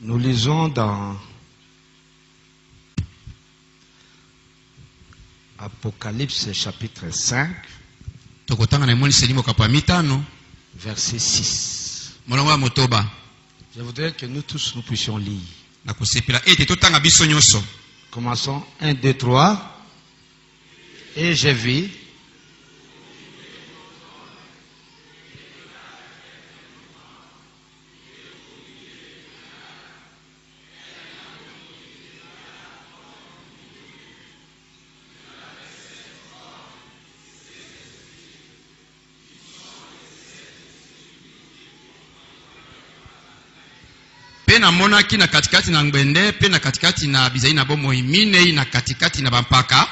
Nous lisons dans Apocalypse chapitre 5, verset 6. Je voudrais que nous tous nous puissions lire. Commençons 1, 2, 3. Et j'ai vu na monaki na katikati na ngbende pe na katikati na bizai na bomo imine na katikati na bampaka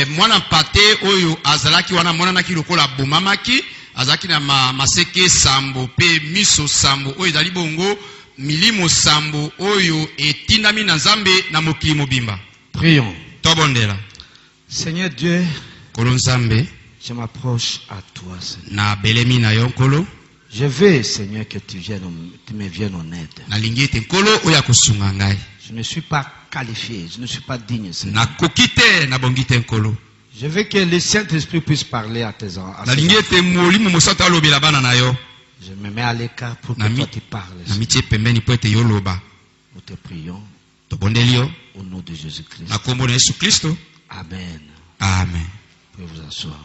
mwana mpate oyo azalaki wana mwana naki lokola bomamaki azalaki na maseke sambo pe miso sambo oyo dali bongo milimo sambo oyo etindami na Nzambe na mokili mobimba. Prions. Tobondela. Seigneur Dieu, Kolo Nzambe, je m'approche à toi, Seigneur. Na belemi na yo Kolo. Je veux, Seigneur, que tu me viennes en aide. Je ne suis pas qualifié, je ne suis pas digne, Seigneur. Je veux que le Saint-Esprit puisse parler à tes enfants. Je me mets à l'écart pour que toi tu parles. Nous te prions au nom de Jésus-Christ. Amen. Amen. Vous pouvez vous asseoir.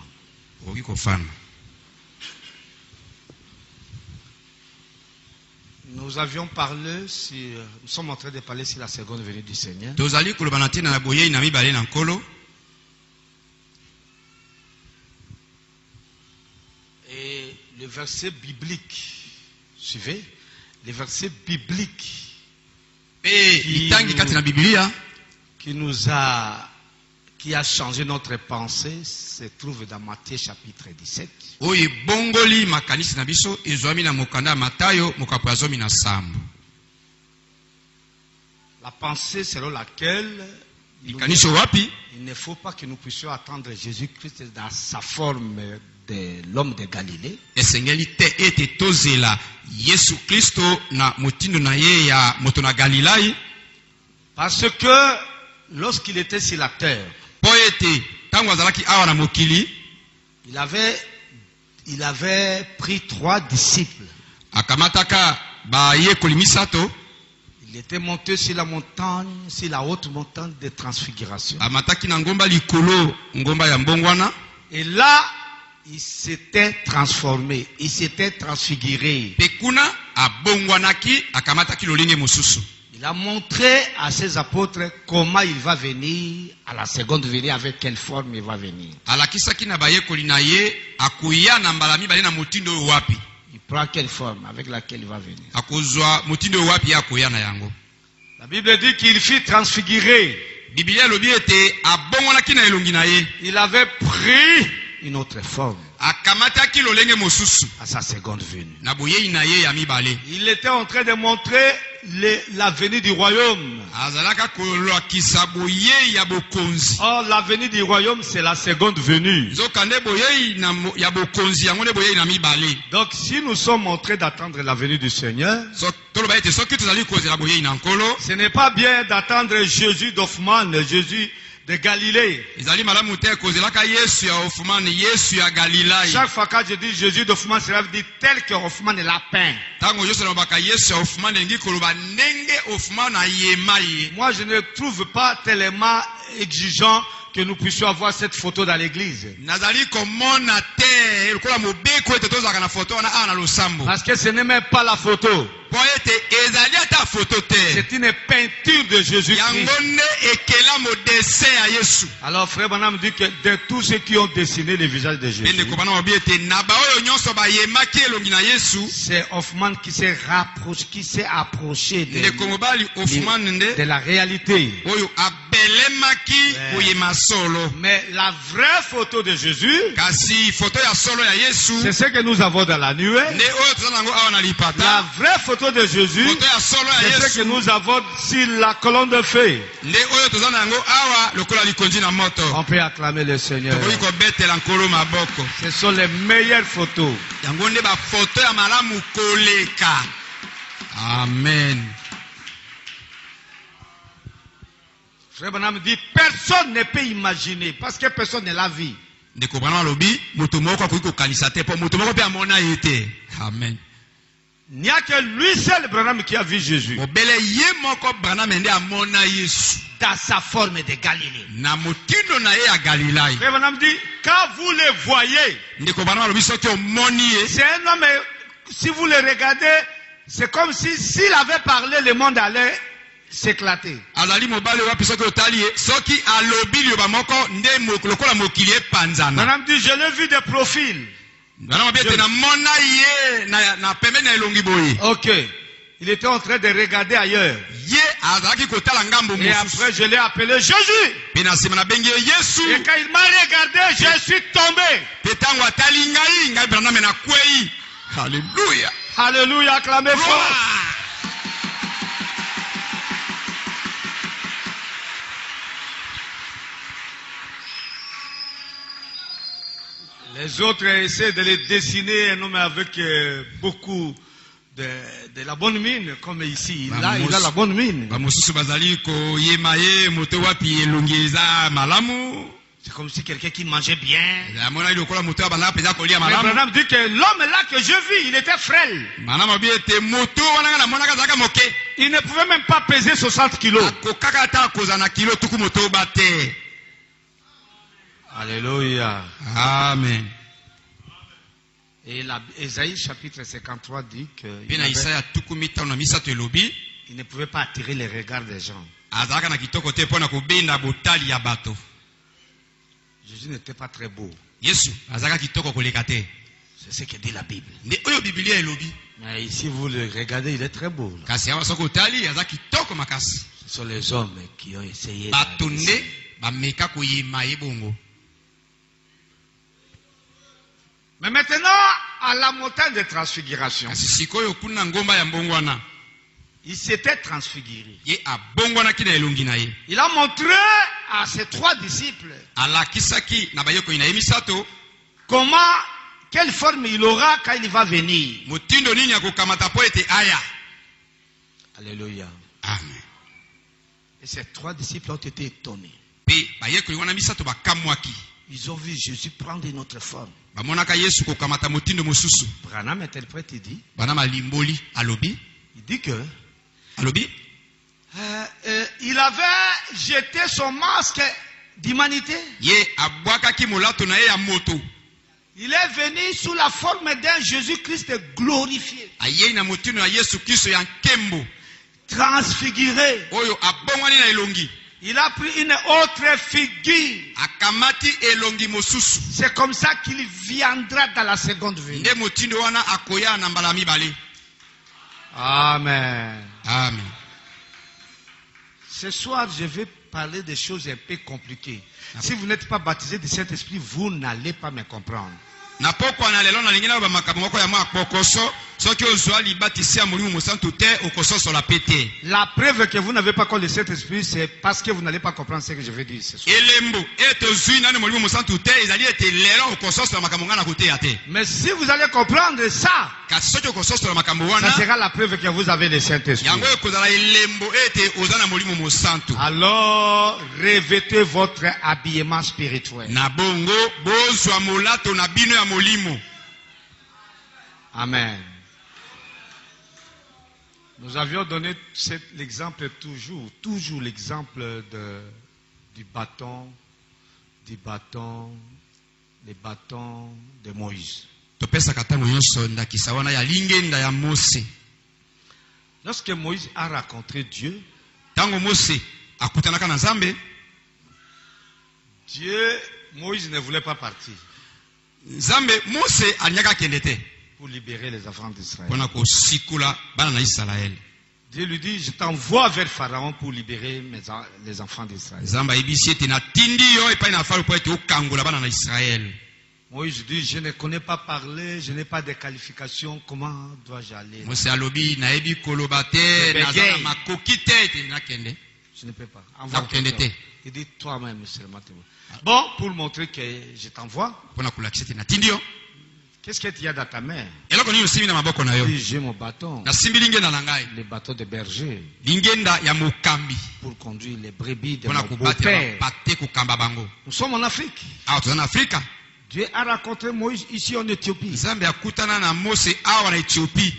Nous avions parlé, nous sommes en train de parler sur la seconde venue du Seigneur. Et le verset biblique, suivez, le verset biblique qui a changé notre pensée se trouve dans Matthieu chapitre 17. La pensée selon laquelle il ne faut pas que nous puissions attendre Jésus-Christ dans sa forme de l'homme de Galilée. Parce que lorsqu'il était sur la terre, il avait pris 3 disciples. Il était monté sur la montagne, sur la haute montagne de transfiguration. Et là, il s'était transformé, il s'était transfiguré. Il a montré à ses apôtres comment il va venir à la seconde venue, avec quelle forme il va venir. Il prend quelle forme avec laquelle il va venir. La Bible dit qu'il fut transfiguré. Il avait pris une autre forme à sa seconde venue. Il était en train de montrer la venue du royaume. Or, la venue du royaume, c'est la seconde venue. Donc, si nous sommes en train d'attendre la venue du Seigneur, ce n'est pas bien d'attendre Jésus d'Hoffmann, Jésus de Galilée. Chaque fois que je dis Jésus d'Hoffmann, cela veut dire tel que Hoffmann l'a peint. Moi, je ne trouve pas tellement exigeant que nous puissions avoir cette photo dans l'église. Parce que ce n'est même pas la photo. C'est une peinture de Jésus-Christ. Alors frère Branham dit que de tous ceux qui ont dessiné le visage de Jésus, c'est Hoffmann qui s'est approché de la réalité. Mais la vraie photo de Jésus, c'est ce que nous avons dans la nuée. La vraie photo de Jésus, c'est ce que nous avons sur la colonne de feu. On peut acclamer le Seigneur. Ce sont les meilleures photos. Amen. Frère Branham dit, personne ne peut imaginer, parce que personne ne l'a vu. Amen. Il n'y a que lui seul, Branham, qui a vu Jésus. Dans sa forme de Galilée. Frère Branham dit, quand vous le voyez, c'est un homme, si vous le regardez, c'est comme si s'il avait parlé, le monde allait s'éclater. Branham dit, je l'ai vu de profil. Ok. Il était en train de regarder ailleurs. Et après, je l'ai appelé Jésus. Et quand il m'a regardé, je suis tombé. Alléluia. Alléluia, acclamez fort. Les autres essaient de les dessiner un homme avec beaucoup de la bonne mine, comme ici. Là, il a la bonne mine. C'est comme si quelqu'un qui mangeait bien. Mais Branham dit que l'homme là que je vis, il était frêle. Il ne pouvait même pas peser 60 kilos. Alléluia. Amen. Et Ésaïe chapitre 53 dit qu'il ne pouvait pas attirer les regards des gens. Jésus n'était pas très beau. C'est ce que dit la Bible. Mais ici vous le regardez, il est très beau. Là. Ce sont les hommes qui ont essayé. Mais maintenant, à la montagne de transfiguration, il s'était transfiguré. Il a montré à ses 3 disciples quelle forme il aura quand il va venir. Alléluia. Amen. Et ces 3 disciples ont été étonnés. Ils ont vu Jésus prendre une autre forme. Branham interprète, il dit, il dit que il avait jeté son masque d'humanité. Il est venu sous la forme d'un Jésus-Christ glorifié, transfiguré. Il a pris une autre figure. C'est comme ça qu'il viendra dans la seconde venue. Amen. Amen. Ce soir, je vais parler des choses un peu compliquées. Si vous n'êtes pas baptisé du Saint-Esprit, vous n'allez pas me comprendre. La preuve que vous n'avez pas encore le Saint-Esprit, c'est parce que vous n'allez pas comprendre ce que je vais dire ce soir. Mais si vous allez comprendre ça, ça sera la preuve que vous avez le Saint-Esprit. Alors, revêtez votre habillement spirituel. Amen. Nous avions donné l'exemple toujours l'exemple du bâton de Moïse. Lorsque Moïse a rencontré Dieu, Moïse ne voulait pas partir pour libérer les enfants d'Israël. Dieu lui dit, je t'envoie vers Pharaon pour libérer les enfants d'Israël. Moïse dit, je ne connais pas parler, je n'ai pas de qualification, comment dois-je aller? Je ne peux pas. Il dit, toi-même seulement. Bon, pour montrer que je t'envoie, Qu'est-ce que tu as dans ta main? Oui, j'ai mon bâton. Le bâton de berger. Pour conduire les brebis de mon beau-père. Nous sommes en Afrique. Dieu a rencontré Moïse ici en Éthiopie.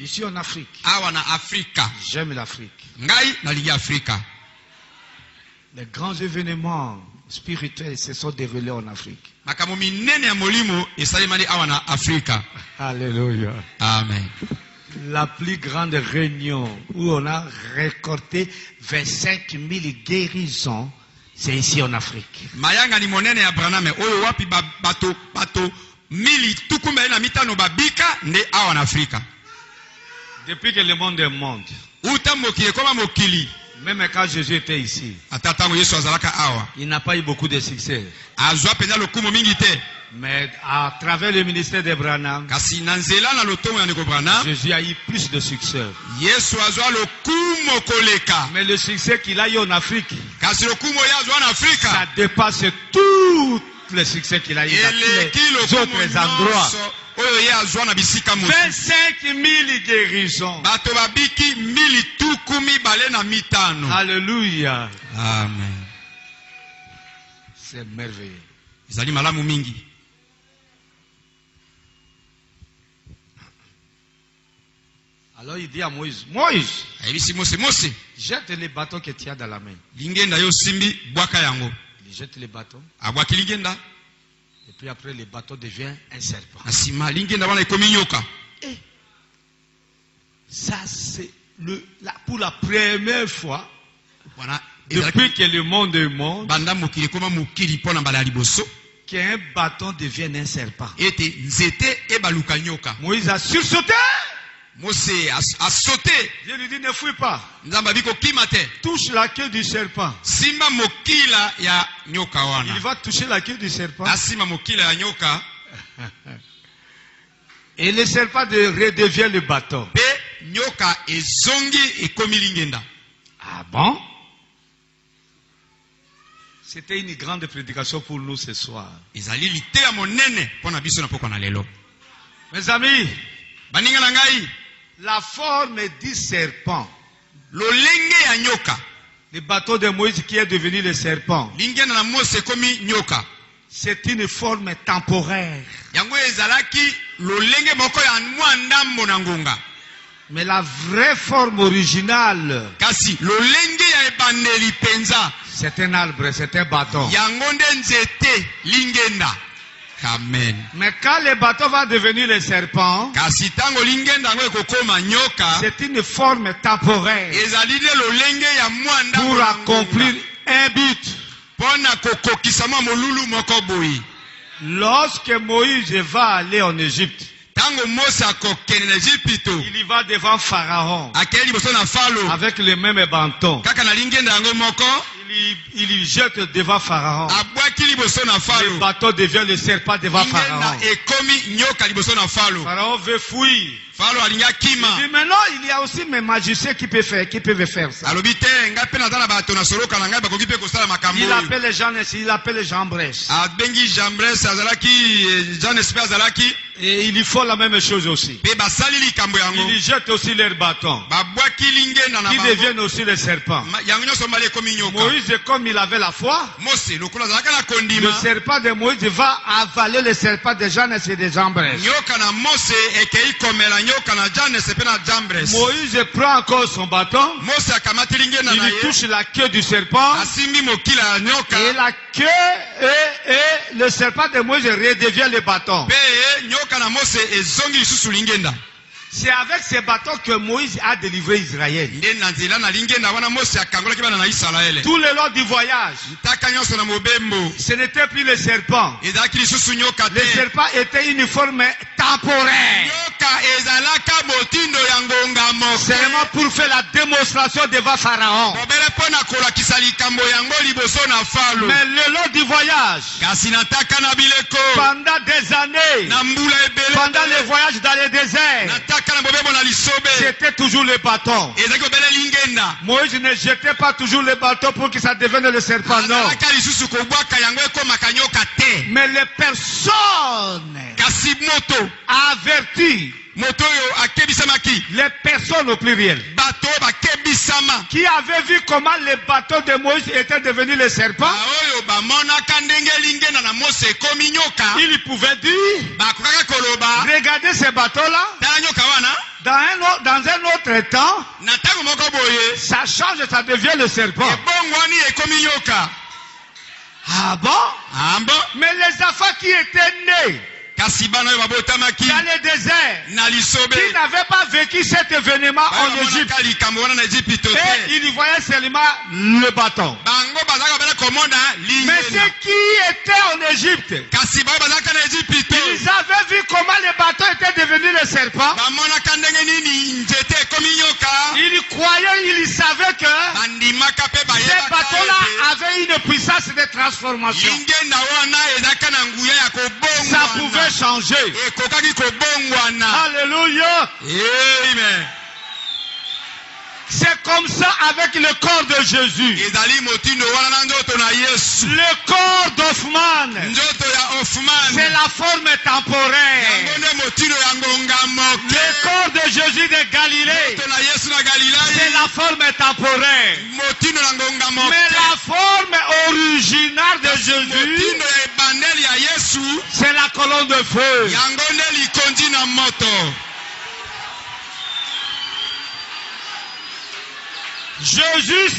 Ici en Afrique. J'aime l'Afrique. Les grands événements spirituels se sont déroulés en Afrique. Alléluia. Amen. La plus grande réunion où on a récolté 25 000 guérisons, c'est ici en Afrique. Depuis que le monde est monde, même quand Jésus était ici, il n'a pas eu beaucoup de succès. Mais à travers le ministère de Branham, Jésus a eu plus de succès. Mais le succès qu'il a eu en Afrique, ça dépasse tout le succès qu'il a eu dans tous les autres endroits. 25 000 guérisons. Alléluia. Amen. C'est merveilleux. Alors il dit à Moïse, Moïse, jette les bâtons que tu as dans la main. Il jette les bâtons. Et puis après, le bâton devient un serpent. Et ça, c'est pour la première fois, depuis que le monde est monde, qu'un bâton devienne un serpent. Moïse a sursauté. A sauté. Dieu lui dit, ne fuis pas. Touche la queue du serpent. Il va toucher la queue du serpent. Et le serpent redevient le bâton. Ah bon? C'était une grande prédication pour nous ce soir. Mes amis, la forme du serpent, le bâton de Moïse qui est devenu le serpent, c'est une forme temporaire. Mais la vraie forme originale, c'est un arbre, c'est un bâton. Amen. Mais quand le bâton va devenir le serpent, c'est une forme temporaire pour accomplir un but. Lorsque Moïse va aller en Égypte, il y va devant Pharaon avec le même bâton. Il jette devant Pharaon. Le bâton devient le serpent devant Pharaon. Pharaon veut fuir. Il dit, mais non, il y a aussi mes magiciens qui peuvent faire ça. Il appelle les gens, il appelle les gens Bresse. Et il y faut la même chose aussi. Ils jettent aussi leur bâton, qui deviennent aussi les serpents. Moïse, comme il avait la foi, le serpent de Moïse va avaler le serpent de Jeannes et de Jambres. Moïse prend encore son bâton, il touche la queue du serpent, et la queue et le serpent de Moïse redevient le bâton. C'est avec ces bâtons que Moïse a délivré Israël. Tout le long du voyage, ce n'était plus le serpent. Le serpent était une forme temporaire. Seulement pour faire la démonstration devant Pharaon. Mais le long du voyage, pendant des années, pendant le voyage dans le désert, c'était toujours le bâton. Moïse ne jetait pas toujours le bâton pour que ça devienne le serpent, non. Mais les personnes kasi moto avertit moto yo akebisamaki les personnes au pluriel bato bakebisama qui avaient vu comment les bateaux de Moïse étaient devenus les serpents. oyo bamonaka ndenge lingenda na Mose ekomi nyoka Ils pouvaient dire, bakokaka koloba regardez ces bateaux-là. tala nyoka wana Dans un autre temps, na ntango moko boye ça change, ça devient le serpent. ebongwani ekomi nyoka. Ah bon? Ah bon? Mais les enfants qui étaient nés kasi bana oyo babotamaki dans le désert, na lisobe qui n'avaient pas vécu cet événement en Égypte, likambo wana na Egypte te et ils voyaient seulement le bâton. bango bazaka bana komona Mais lingena ceux qui étaient en Égypte, kasi bao bazaka na Egypte ils avaient vu comment les bateaux étaient devenus les serpents. bamonaka ndenge nini nzete ekomi nyoka Ils croyaient, ils savaient que bandimaka pe ces bateaux-là avaient une puissance de transformation. lingenda wana ezaka na nguya ya kobongwana Ça pouvait changer. ekokaki kobongwana. Alléluia. Amen. C'est comme ça avec le corps de Jésus. ezali motindo wana na nzoto na Yesu. Le corps d'Hoffman, nzoto ya Hoffman c'est la forme temporaire. yango nde motindo ya ngonga moke. Le corps de Jésus de Galilée, nzoto na Yesu na c'est Galilai la forme temporaire. motindo na ngonga moke. Mais la forme originale de Jésus, motindo ya ebandeli ya Yesu c'est la colonne de feu. yango nde likondi na moto. Jésus,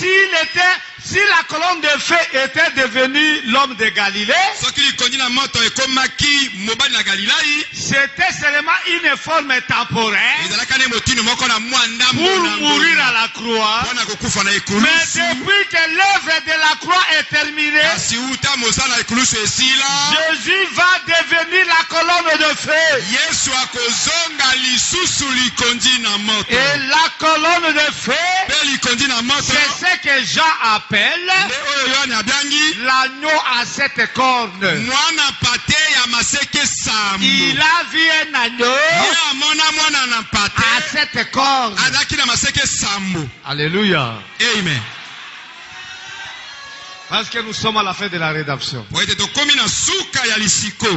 si la colonne de feu était devenue l'homme de Galilée, soki likondi na moto ekomaki mobali na Galilai c'était seulement une forme temporaire ezalaka nde motindo moko na mwa ndambo pour na mourir à la croix. mpona kokufa na Mais ekulusu. depuis que l'œuvre de la croix est terminée, kasi uta mosala na ekulusu esila Jésus va devenir la colonne de feu. Yesu akozonga lisusu likondi na moto. Et la colonne de feu, Pe likondi na moto c'est ce que Jean appelle nde oyo Yohane abiangi l'agneau à sept cornes. mwana pate ya maseke sambo. Il a vu un agneau ye amona mwana na à pate sept cornes. azalaki na maseke sambo. Alléluia. Amen. Parce que nous sommes à la fin de la rédemption. po ete tokomi na suka ya lisiko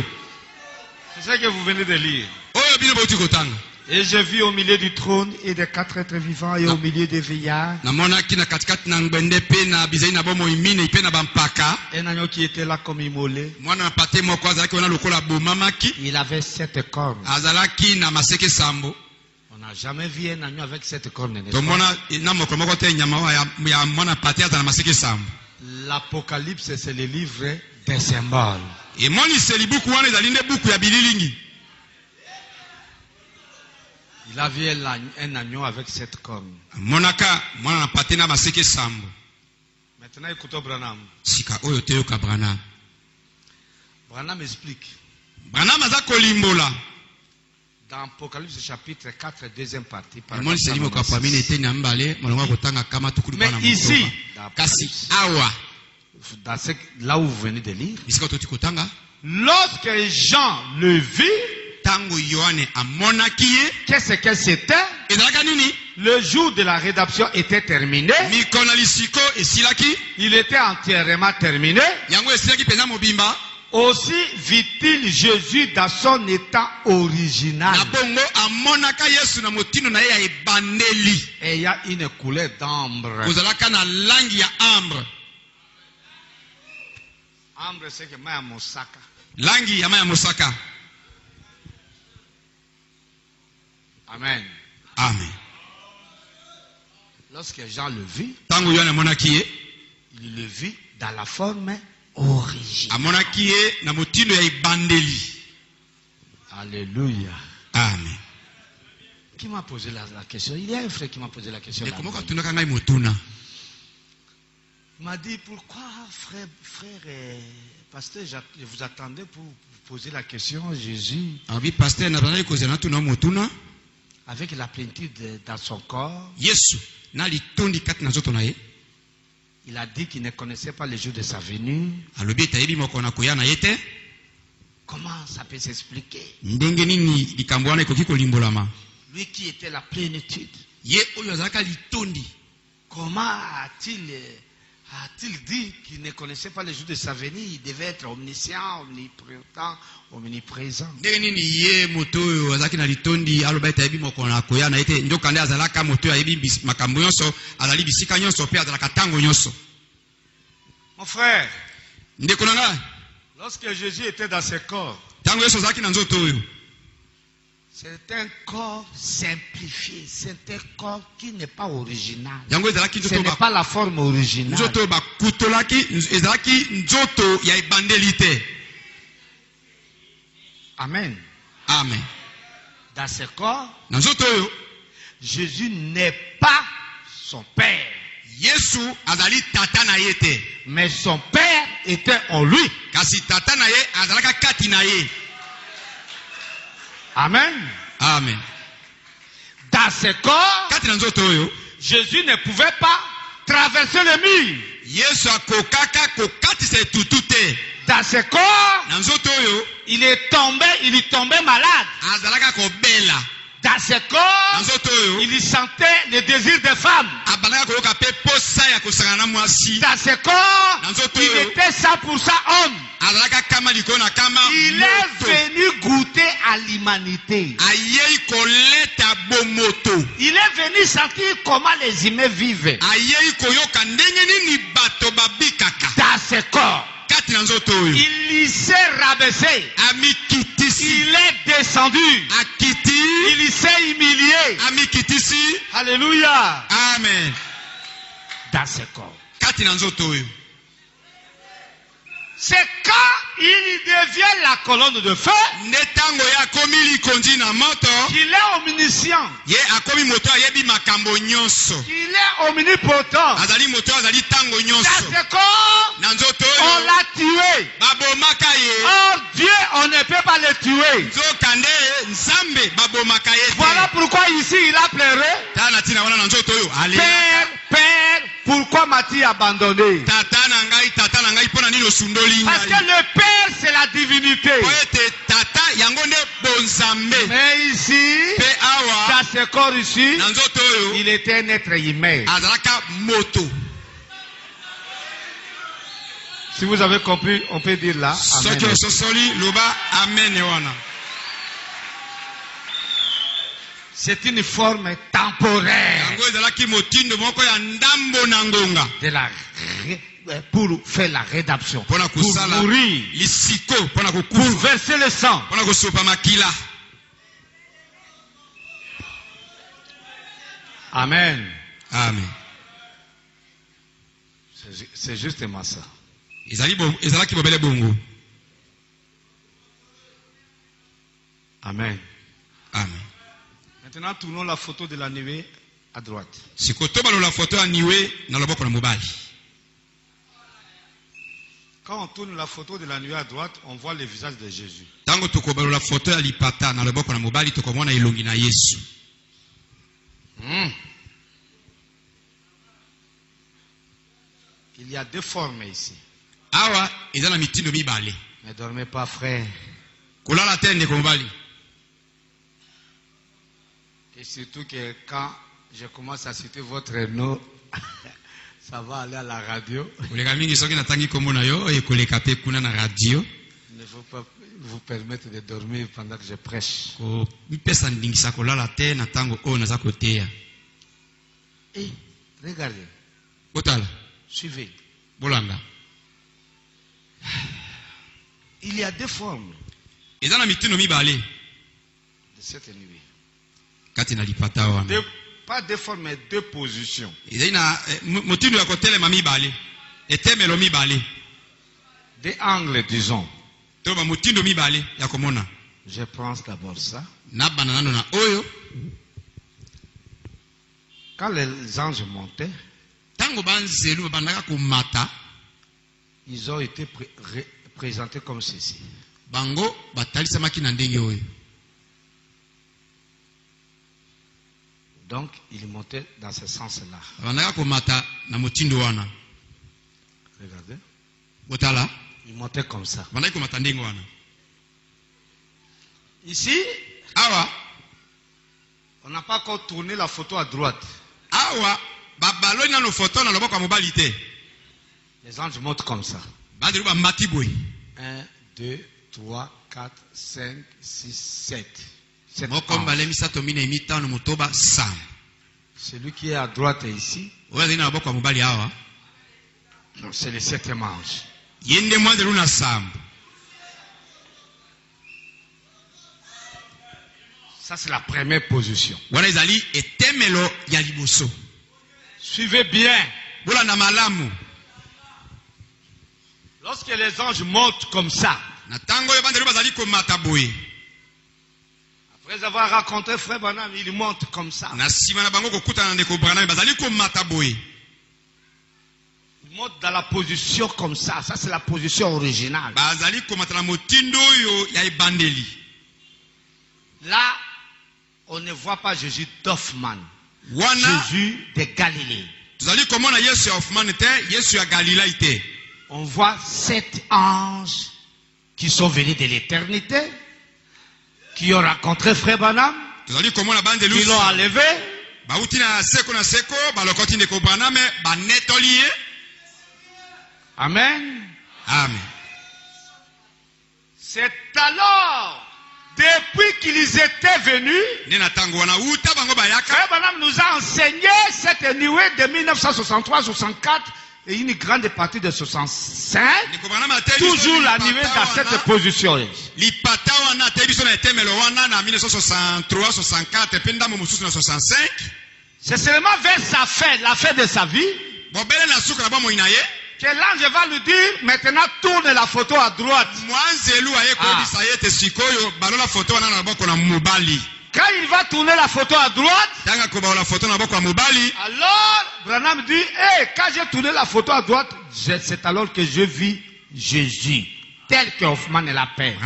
C'est ce que vous venez de lire. oyo bino bauti kotanga. Et j'ai vu au milieu du trône et des quatre êtres vivants et au milieu des veillards namonaki na katikati na ngwende pe na bizai na bomoi minei pe na bampaka un agneau qui était là comme immolé. mwana na pate moko azalaki wana lokola bomamaki Il avait sept cornes. azalaki na maseke sambo. On n'a jamais vu un agneau avec sept cornes. n'est-ce pas? tomona na mokolo moko te nyama oyo ya mwana pate aza na maseke sambo. L'Apocalypse, c'est le livre des symboles. emoniseli buku wana ezali nde buku ya bililingi. Il a vu un agneau avec sept cornes. monaka mwana na pate na maseke sambo. Maintenant, écoutons Branham. sika oyo te yoka Branham. Branham explique. Branham aza kolimbola. Dans Apocalypse chapitre 4, deuxième partie. emoniseli moko pamine ete na mbale molongo kotanga kama tukulu Mais bana ici, kasi awa là où vous venez de lire, bisika toti kotanga lorsque Jean le vit, tango Yohane amonaki ye qu'est-ce que c'était? ezalaka nini Le jour de la rédemption était terminé. mikolo na lisiko esilaki Il était entièrement terminé. yango esilaki mpenza mobimba. Aussi vit-il Jésus dans son état original. na bongo amonaka Yesu na motindo na ye ya ebandeli Et il y a une couleur d'ambre. kozalaka na langi ya ambre. Ambre, c'est que maya mosaka. langi ya mai ya mosaka. Amen. Amen. Lorsque Jean le vit, tango Yohane amonaki ye il le vit dans la forme originale. amonaki ye na motindo ya ebandeli. Alléluia. Amen. Qui m'a posé la question? Il y a un frère qui m'a posé la question. ndeko moko atundaka ngai motuna. Il m'a dit, pourquoi, frère, pasteur, je vous attendais pour vous poser la question. Jésus, abi pasteur nazalaki kozela natuna motuna avec la plénitude dans son corps, Yesu na litondi kati na nzoto na ye il a dit qu'il ne connaissait pas le jour de sa venue. alobi ete ayebi moko na koya na ye te. Comment ça peut s'expliquer? ndenge nini likambo wana ekoki kolimbolama. Lui qui était la plénitude, ye oyo azalaka litondi comment a-t-il A-t-il dit qu'il ne connaissait pas les jours de sa venue? Il devait être omniscient, omnipotent, omniprésent. Mon frère, lorsque Jésus était dans ce corps, c'est un corps simplifié. C'est un corps qui n'est pas original. Ce n'est pas la forme originale. Amen. Amen. Dans ce corps, Jésus n'est pas son père. Mais son père était en lui. Amen. Amen. Dans ce corps, Jésus ne pouvait pas traverser le mur. Dans ce corps, il est tombé malade. Dans ce corps, il sentait le désir des femmes. Dans ce corps, il était 100% homme. Il est venu goûter à l'humanité. Il est venu sentir comment les humains vivent. Dans ce corps, il s'est rabaissé. Il est descendu. Il s'est humilié. Alléluia. Amen. Dans ce corps. C'est quand il devient la colonne de feu qu'il est omniscient. Il est omnipotent. Dans ce corps, on l'a tué. Or Dieu, on ne peut pas le tuer. Voilà pourquoi ici il a pleuré. Père, pourquoi m'as-tu abandonné? Parce que le Père, c'est la divinité. Mais ici, dans ce corps ici, il était un être humain. Si vous avez compris, on peut dire là. Amen. C'est une forme temporaire pour faire la rédemption, pour mourir, pour verser le sang. Amen. Amen. C'est justement ça. Amen. Amen. Maintenant, tournons la photo de la nuée à droite. Quand on tourne la photo de la nuée à droite, on voit le visage de Jésus. Il y a deux formes ici. Ne dormez pas, frère. Et surtout que quand je commence à citer votre nom, ça va aller à la radio. Il ne faut pas vous permettre de dormir pendant que je prêche. Et regardez. Suivez. Il y a deux formes de cette nuit. Pas deux formes, mais deux positions. Deux angles, disons. Je prends d'abord ça. Quand les anges montaient, ils ont été présentés comme ceci. Donc, il montait dans ce sens-là. Regardez. Il montait comme ça. Ici, on n'a pas encore tourné la photo à droite. Les anges montent comme ça. 1, 2, 3, 4, 5, 6, 7. Celui qui est à droite est ici. C'est le 7e ange. Ça, c'est la première position. Suivez bien. Lorsque les anges montent comme ça, après avoir raconté Frère Branham, ils montent comme ça. Ils montent dans la position comme ça. Ça, c'est la position originale. Là, on ne voit pas Jésus d'Hoffmann. Jésus de Galilée. On voit 7 anges qui sont venus de l'éternité, qui ont rencontré Frère Branham, qui l'ont enlevé. Amen. Amen. C'est alors, depuis qu'ils étaient venus, Frère Branham nous a enseigné cette nuée de 1963-64 et une grande partie de 65, toujours la nuée dans cette position. C'est seulement vers sa fin, la fin de sa vie, que l'ange va lui dire, maintenant tourne la photo à droite. Quand il va tourner la photo à droite, alors Branham dit, quand j'ai tourné la photo à droite, c'est alors que je vis Jésus, tel que Hoffmann l'appelle.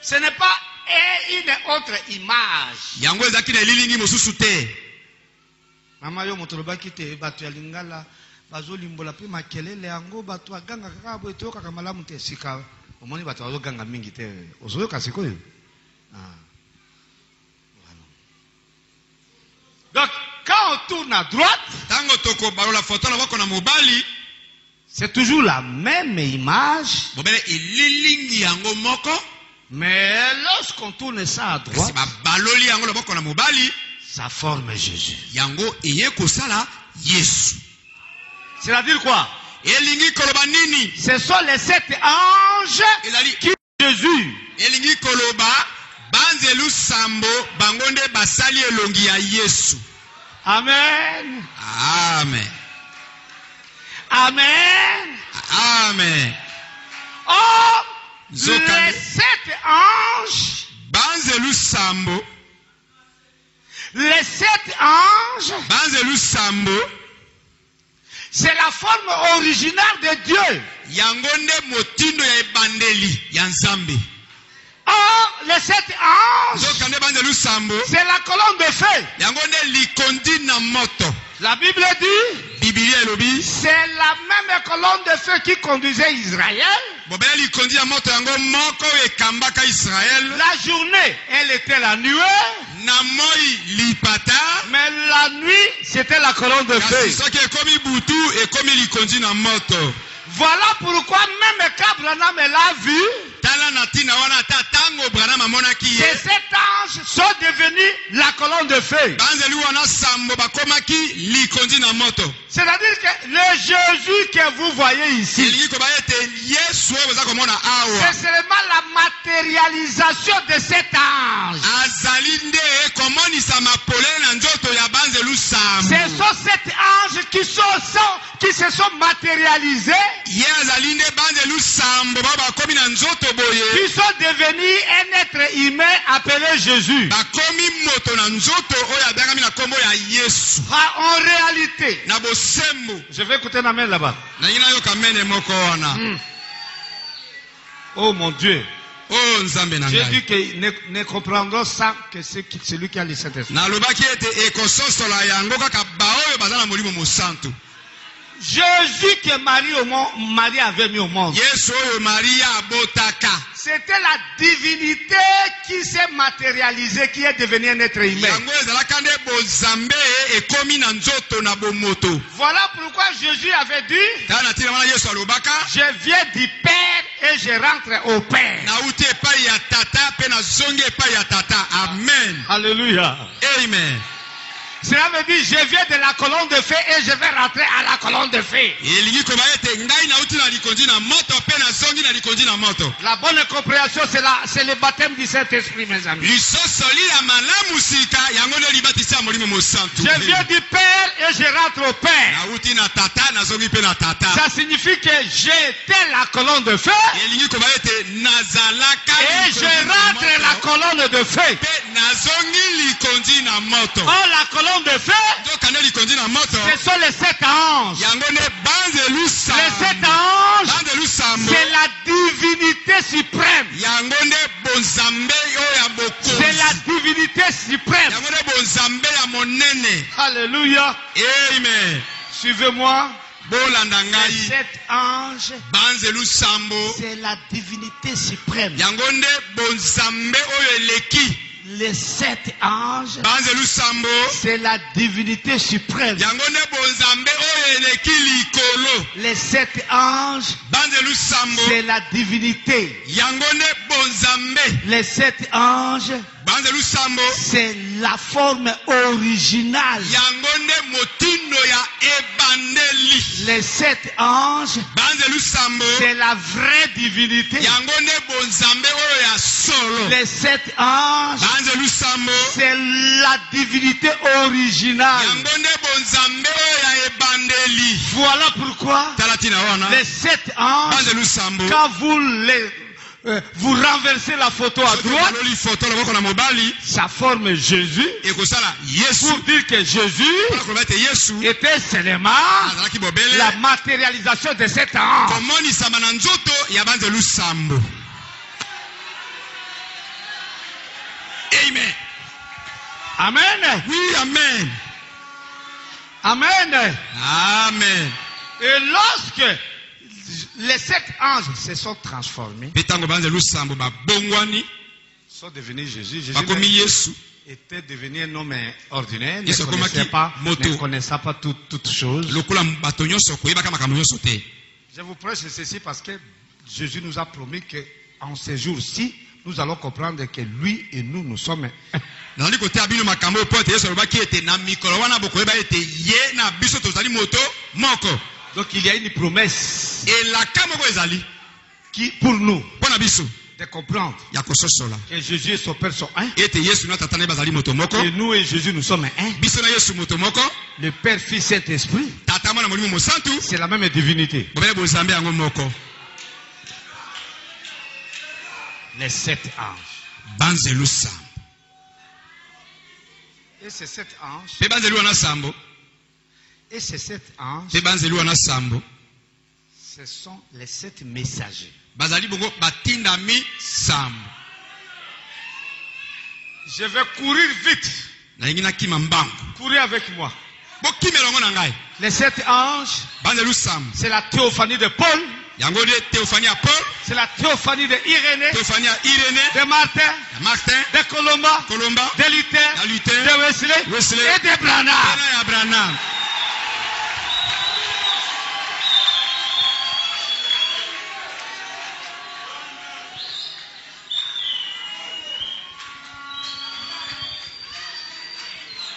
Ce n'est pas une autre image. Mama yo motolobaki te batu ya lingala bazolimbola pe makelele yango batu aganga kaka boye to kaka malamu te sika omoni batu bazoganga mingi te ozoyoka sikoyo. Donc quand on tourne à droite, c'est toujours la même image. Mais lorsqu'on tourne ça à droite, ça forme Jésus. C'est-à-dire quoi? Ce sont les 7 anges qui Jésus. Amen. Amen. Amen. Amen. Oh, les 7 anges, les 7 anges, c'est la forme originale de Dieu. Or, les 7 anges, c'est la colonne de feu. La Bible dit, c'est la même colonne de feu qui conduisait Israël. La journée, elle était la nuée. Mais la nuit, c'était la colonne de feu. Voilà pourquoi même quand Branham l'a vu, ces 7 anges sont devenus la colonne de feu. C'est-à-dire que le Jésus que vous voyez ici, c'est seulement la matérialisation de cet ange. Ce sont 7 anges qui se sont matérialisés, qui sont devenus un être humain appelé Jésus. En réalité, je vais écouter la main là-bas. Oh mon Dieu. J'ai dit que ne comprendront ça que c'est celui qui a le Saint-Esprit. Jésus que Marie avait mis au monde. C'était la divinité qui s'est matérialisée, qui est devenue un être humain. Voilà pourquoi Jésus avait dit, je viens du Père et je rentre au Père. Amen. Alléluia. Amen. Cela veut dire, je viens de la colonne de feu et je vais rentrer à la colonne de feu. La bonne compréhension, c'est le baptême du Saint-Esprit, mes amis. Je viens du Père et je rentre au Père. Ça signifie que j'étais la colonne de feu et je rentre la colonne de feu. Oh, la colonne de feu, ce sont les 7 anges. Les 7 anges, c'est la divinité suprême. C'est la divinité suprême. Alléluia. Amen. Suivez-moi. Les 7 anges, c'est la divinité suprême. Les 7 anges, c'est la divinité suprême. Les 7 anges, c'est la divinité. Les 7 anges, c'est la forme originale. Les 7 anges, c'est la vraie divinité. Les 7 anges, c'est la divinité originale. Voilà pourquoi les 7 anges, quand vous renversez la photo à droite, ça forme Jésus. Pour dire que Jésus était seulement la matérialisation de cet ange. Amen. Amen. Oui, amen. Amen. Amen. Et lorsque les 7 anges se sont transformés, sont devenus Jésus. Jésus était devenu un homme ordinaire, ne connaissait pas toutes choses. Je vous prêche ceci parce que Jésus nous a promis qu'en ces jours-ci, nous allons comprendre que lui et nous, nous sommes un. Donc il y a une promesse qui, pour nous, de comprendre que Jésus et son Père sont un. Et nous et Jésus, nous sommes un. Le Père, Fils, Saint-Esprit, c'est la même divinité. Les 7 anges. Et ces 7 anges. Et ces 7 anges, ce sont les 7 messagers. Je vais courir vite. Courir avec moi. Les 7 anges, c'est la théophanie de Paul. C'est la théophanie de Irénée, de Martin, de Colomba, de Luther, de Wesley et de Branham.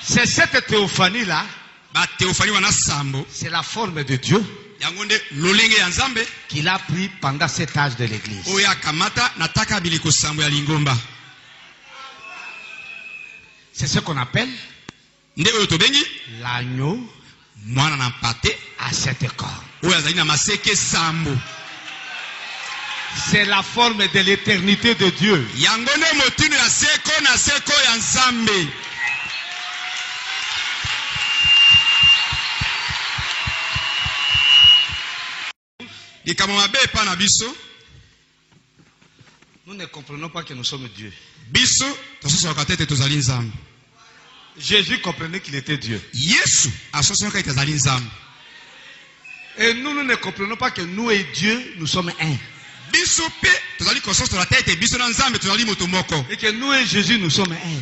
C'est cette théophanie-là, c'est la forme de Dieu qu'il a pris pendant cet âge de l'église. C'est ce qu'on appelle l'agneau à 7 cornes. C'est la forme de l'éternité de Dieu. Nous ne comprenons pas que nous sommes Dieu. Jésus comprenait qu'il était Dieu. Et nous ne comprenons pas que nous et Dieu, nous sommes un. Et que nous et Jésus, nous sommes un.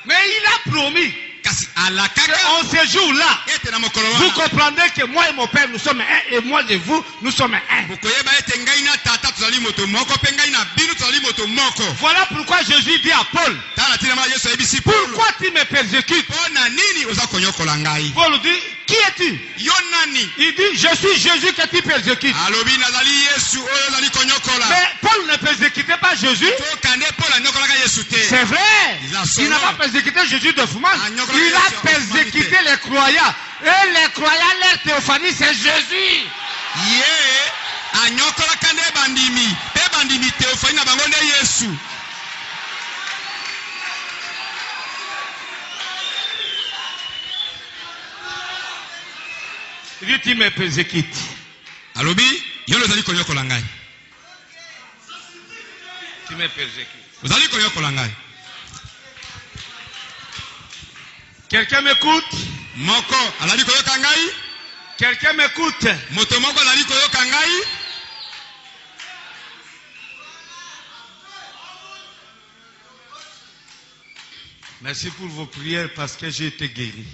Mais il a promis. En ce jour-là, vous comprendrez que moi et mon Père, nous sommes un, et moi et vous, nous sommes un. Voilà pourquoi Jésus dit à Paul, pourquoi tu me persécutes? Paul dit, qui es-tu? Il dit, je suis Jésus que tu persécutes. Mais Paul ne persécutait pas Jésus. C'est vrai. Il n'a pas persécuté Jésus de Fouman. Il a persécuté les croyants. Et les croyants, leur théophanie, c'est Jésus. Il dit, tu me persécutes. Tu me persécutes. Quelqu'un m'écoute? Quelqu'un m'écoute? Merci pour vos prières parce que j'ai été guéri.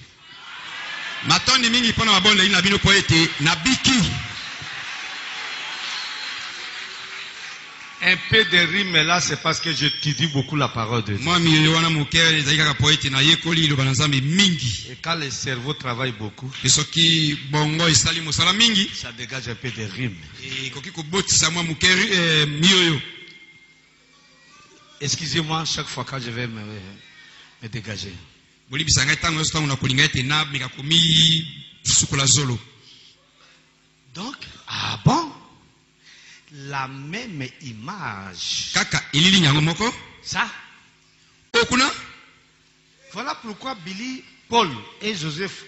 Un peu de rime là, c'est parce que j'étudie beaucoup la parole de Dieu. Et quand le cerveau travaille beaucoup, ça dégage un peu de rime. Excusez-moi chaque fois quand je vais me dégager. Donc, ah bon? La même image. Ça. Voilà pourquoi Billy, Paul et Joseph,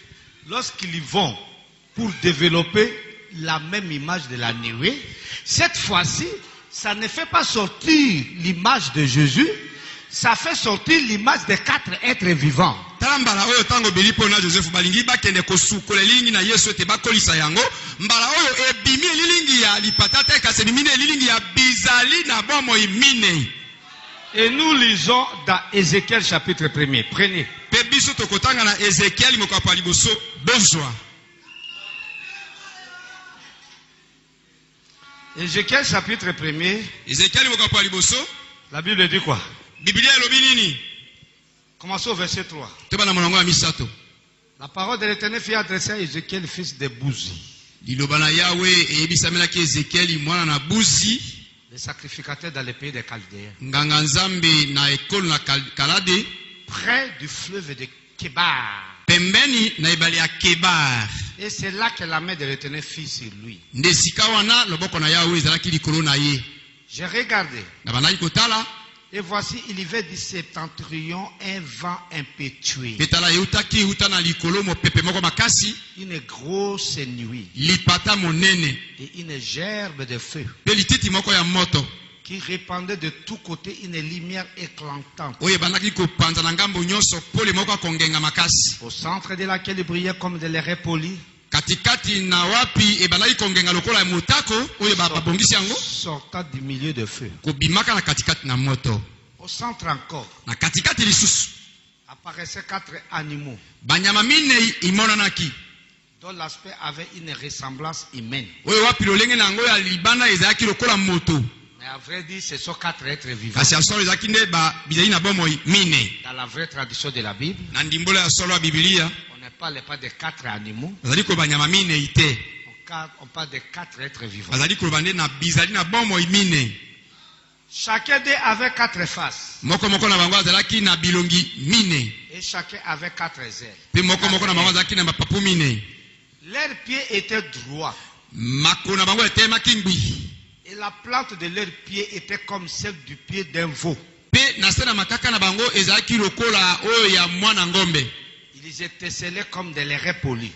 lorsqu'ils vont pour développer la même image de la nuée, cette fois-ci, ça ne fait pas sortir l'image de Jésus, ça fait sortir l'image des 4 êtres vivants. Mbala oyo tango bilipo na Joseph balingi bakende kosukola lilingi na Yesu ete bakolisa yango mbala oyo ebimi lilingi ya lipatata kasemimine lilingi ya bizali na bomo imine. Et nous lisons dans Ézéchiel chapitre 1er. Prenez. Pe biso tokotanga na Ézéchiel mokapa liboso bonjour. Ézéchiel chapitre 1er. Ézéchiel mokapa liboso. La Bible dit quoi? Biblia elobi nini? Commençons au verset 3. La parole de l'Éternel fut adressée à Ézéchiel, fils de Bouzi. Le sacrificateur dans le pays des Chaldéens. Près du fleuve de Kébar. Et c'est là que la main de l'Éternel fut sur lui. J'ai regardé. Et voici, il y avait du septentrion un vent impétueux. Une grosse nuit. Et une gerbe de feu. Qui répandait de tous côtés une lumière éclatante. Au centre de laquelle brillait comme de l'air poli. Sortant du milieu de feu. Au centre encore apparaissaient 4 animaux dont l'aspect avait une ressemblance humaine. Mais à vrai dire, ce sont 4 êtres vivants. Dans la vraie tradition de la Bible, on ne parle pas de 4 animaux. On parle de 4 êtres vivants. Chacun d'eux avait 4 faces. Et chacun avait 4 ailes. Leurs pieds étaient droits. Et la plante de leurs pieds était comme celle du pied d'un veau. Ils étaient scellés comme des lairets polis.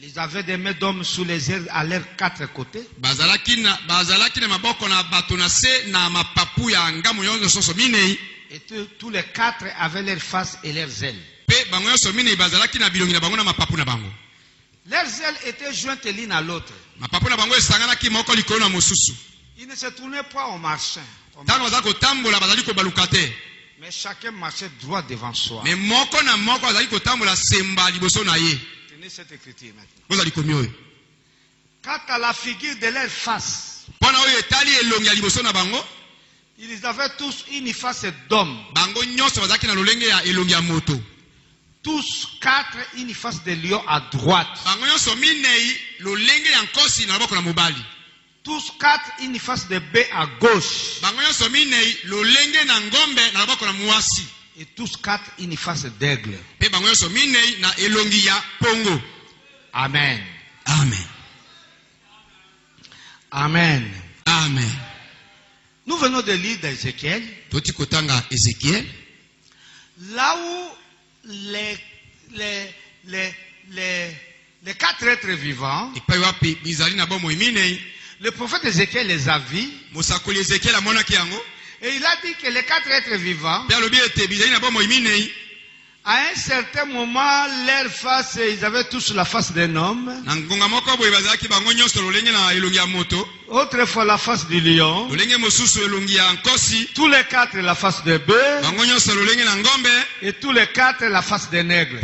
Ils avaient des mains d'hommes sous les ailes à leurs 4 côtés. Et tous les 4 avaient leurs faces et leurs ailes. Leurs ailes étaient jointes l'une à l'autre. Ils ne se tournaient pas en marchant. Mais chacun marchait droit devant soi. Tenez cette écriture maintenant. Quant à la figure de leur face, ils avaient tous une face d'homme. Tous quatre, une face de lion à droite. Tous quatre, une face de bœuf à gauche. Et tous quatre, une face d'aigle. Amen. Amen. Amen. Amen. Nous venons de lire d'Ézéchiel. Là où les quatre êtres vivants, le prophète Ézéchiel les a vus. Et il a dit que les quatre êtres vivants, à un certain moment, leur face, ils avaient tous la face d'un homme. Autrefois la face du lion. Tous les quatre la face de bœuf. Et tous les quatre la face d'un aigle.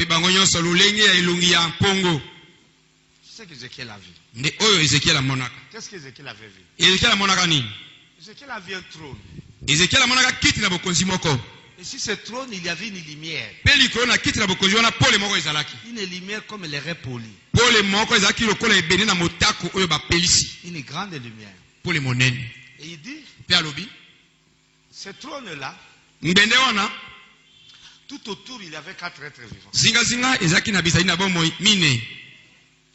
C'est ce qu'Ézéchiel a vu. Qu'est-ce qu'Ézéchiel avait vu? Ézéchiel a vu un trône. Et sur ce trône, il y avait une lumière. Une lumière comme les raies polies. Une grande lumière. Et il dit, ce trône-là, tout autour, il y avait quatre êtres vivants.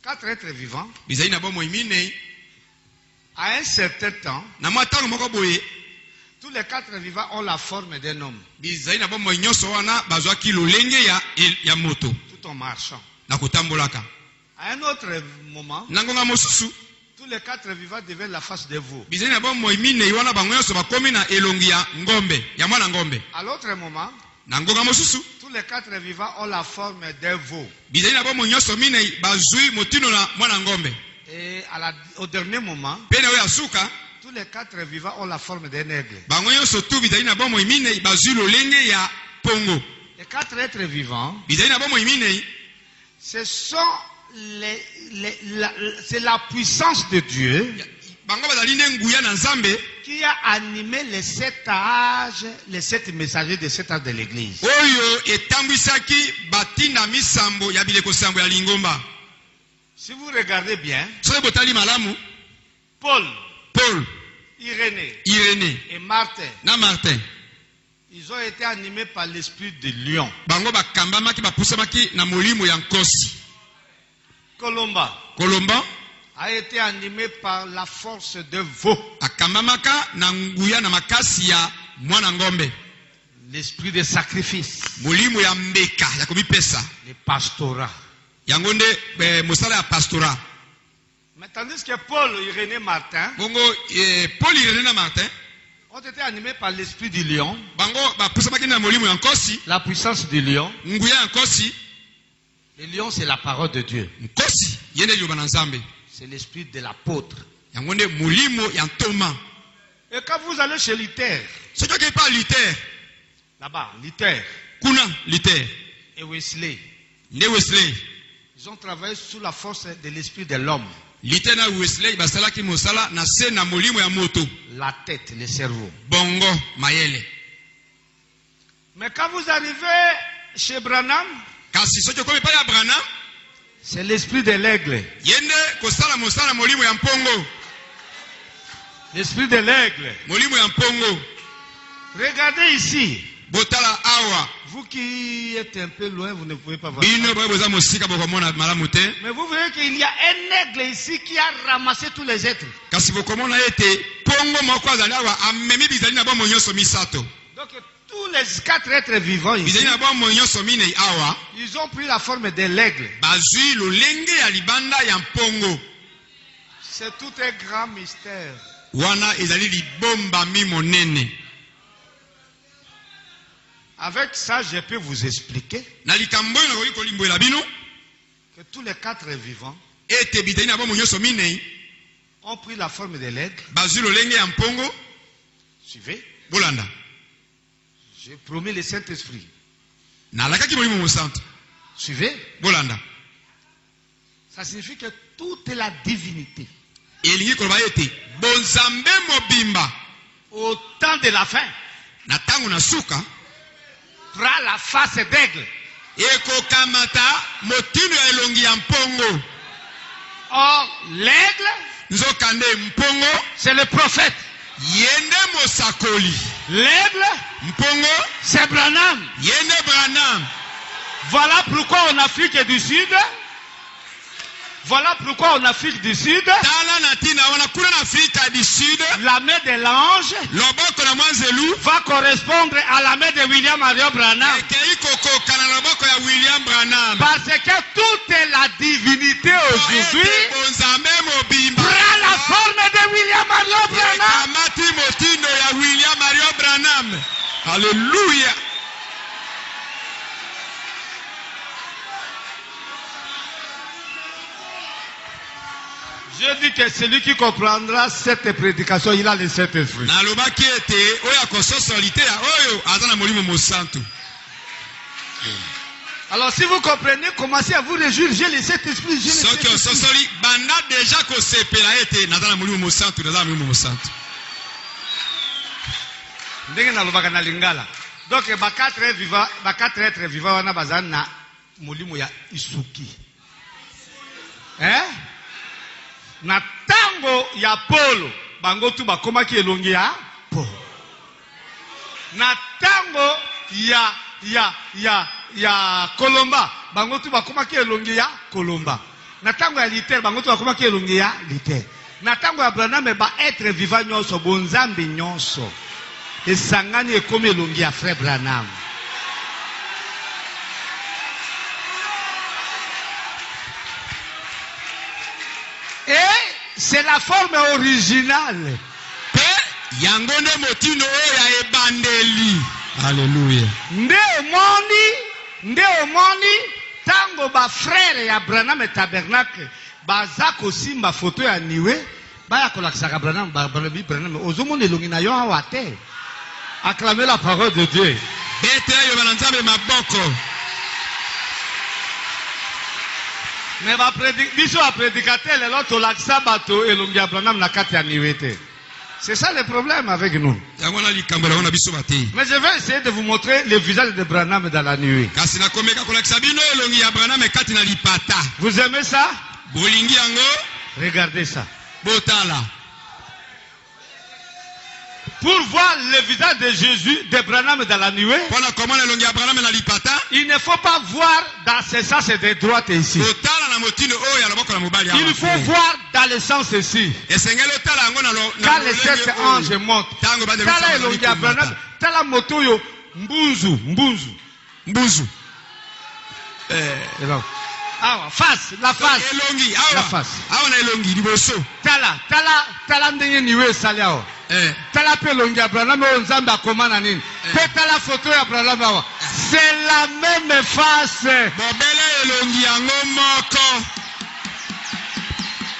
Quatre êtres vivants. À un certain temps, tous les quatre vivants ont la forme d'un homme. Tout en marchant. À un autre moment, tous les quatre vivants devaient la face de veau. À l'autre moment, tous les quatre vivants ont la forme d'un veau. Et au dernier moment, tous les quatre vivants ont la forme d'un aigle. Les quatre êtres vivants, c'est la puissance de Dieu qui a animé les sept âges, les sept messagers de sept âges de l'église. Si vous regardez bien, Paul, Irénée et Martin, ils ont été animés par l'esprit de lion. Colomba a été animé par la force de veau. L'esprit de sacrifice. Le pastorat. Mais tandis que Paul, Irénée, Martin ont été animés par l'esprit du lion, la puissance du lion. Le lion, c'est la parole de Dieu. C'est l'esprit de l'apôtre. Et quand vous allez chez Luther, là-bas, Luther et Wesley, ils ont travaillé sous la force de l'esprit de l'homme. La tête, le cerveau. Mais quand vous arrivez chez Branham, c'est l'esprit de l'aigle. L'esprit de l'aigle. Regardez ici. Vous qui êtes un peu loin, vous ne pouvez pas voir. Mais vous voyez qu'il y a un aigle ici qui a ramassé tous les êtres. Donc tous les quatre êtres vivants ici, ils ont pris la forme de l'aigle. C'est tout un grand mystère. Avec ça, je peux vous expliquer que tous les 4 vivants ont pris la forme de l'aigle. Suivez. J'ai promis le Saint-Esprit. Suivez. Ça signifie que toute la divinité, au temps de la fin, prend la face d'aigle. Or, l'aigle, c'est le prophète. L'aigle, c'est Branham. Voilà pourquoi en Afrique du Sud, la main de l'ange va correspondre à la main de William Mario Branham. Parce que toute la divinité aujourd'hui prend la forme de William Mario Branham. Alléluia. Je dis que celui qui comprendra cette prédication, il a le Saint-Esprit. Alors si vous comprenez, commencez à vous réjouir, j'ai le Saint-Esprit, j'ai le Saint-Esprit. Donc, les 4 êtres vivants, on a besoin de molimo ya isuki. Na tango ya polo bango tu bakoma ki elongi ya polo. Na tango ya kolomba bango tu bakoma ki elongi ya kolomba. Na tango ya liter bango tu bakoma ki elongi ya liter. Na tango ya Branham ba être vivant nyonso bonzambe nyonso esangani ekomi elongi ya frère Branham. Et c'est la forme originale. Alléluia. Nde omoni tango ba frère ya Branham et tabernacle baza kosimba photo ya niwe baya kolakisaka Branham Branham ozomona elongi na yo awa te. Acclamez la parole de Dieu. Mais biso a prédicateur l'autre l'accent bateau et l'ongia Branham na kati ya niwete. C'est ça le problème avec nous. Mais je vais essayer de vous montrer le visage de Branham dans la nuit. Vous aimez ça? Regardez ça. Pour voir le visage de Jésus, de Branham dans la nuée, il ne faut pas voir dans ce sens de droite ici. Il faut voir dans le sens ici. Quand les 7 anges montent, tala moto yo mbunzu. Face, la face. La face. Tala ndenge niwe saliao. Tala pe longi ya Branham onzambe akomana nini. Pe tala photo ya Branham awa. C'est la même face.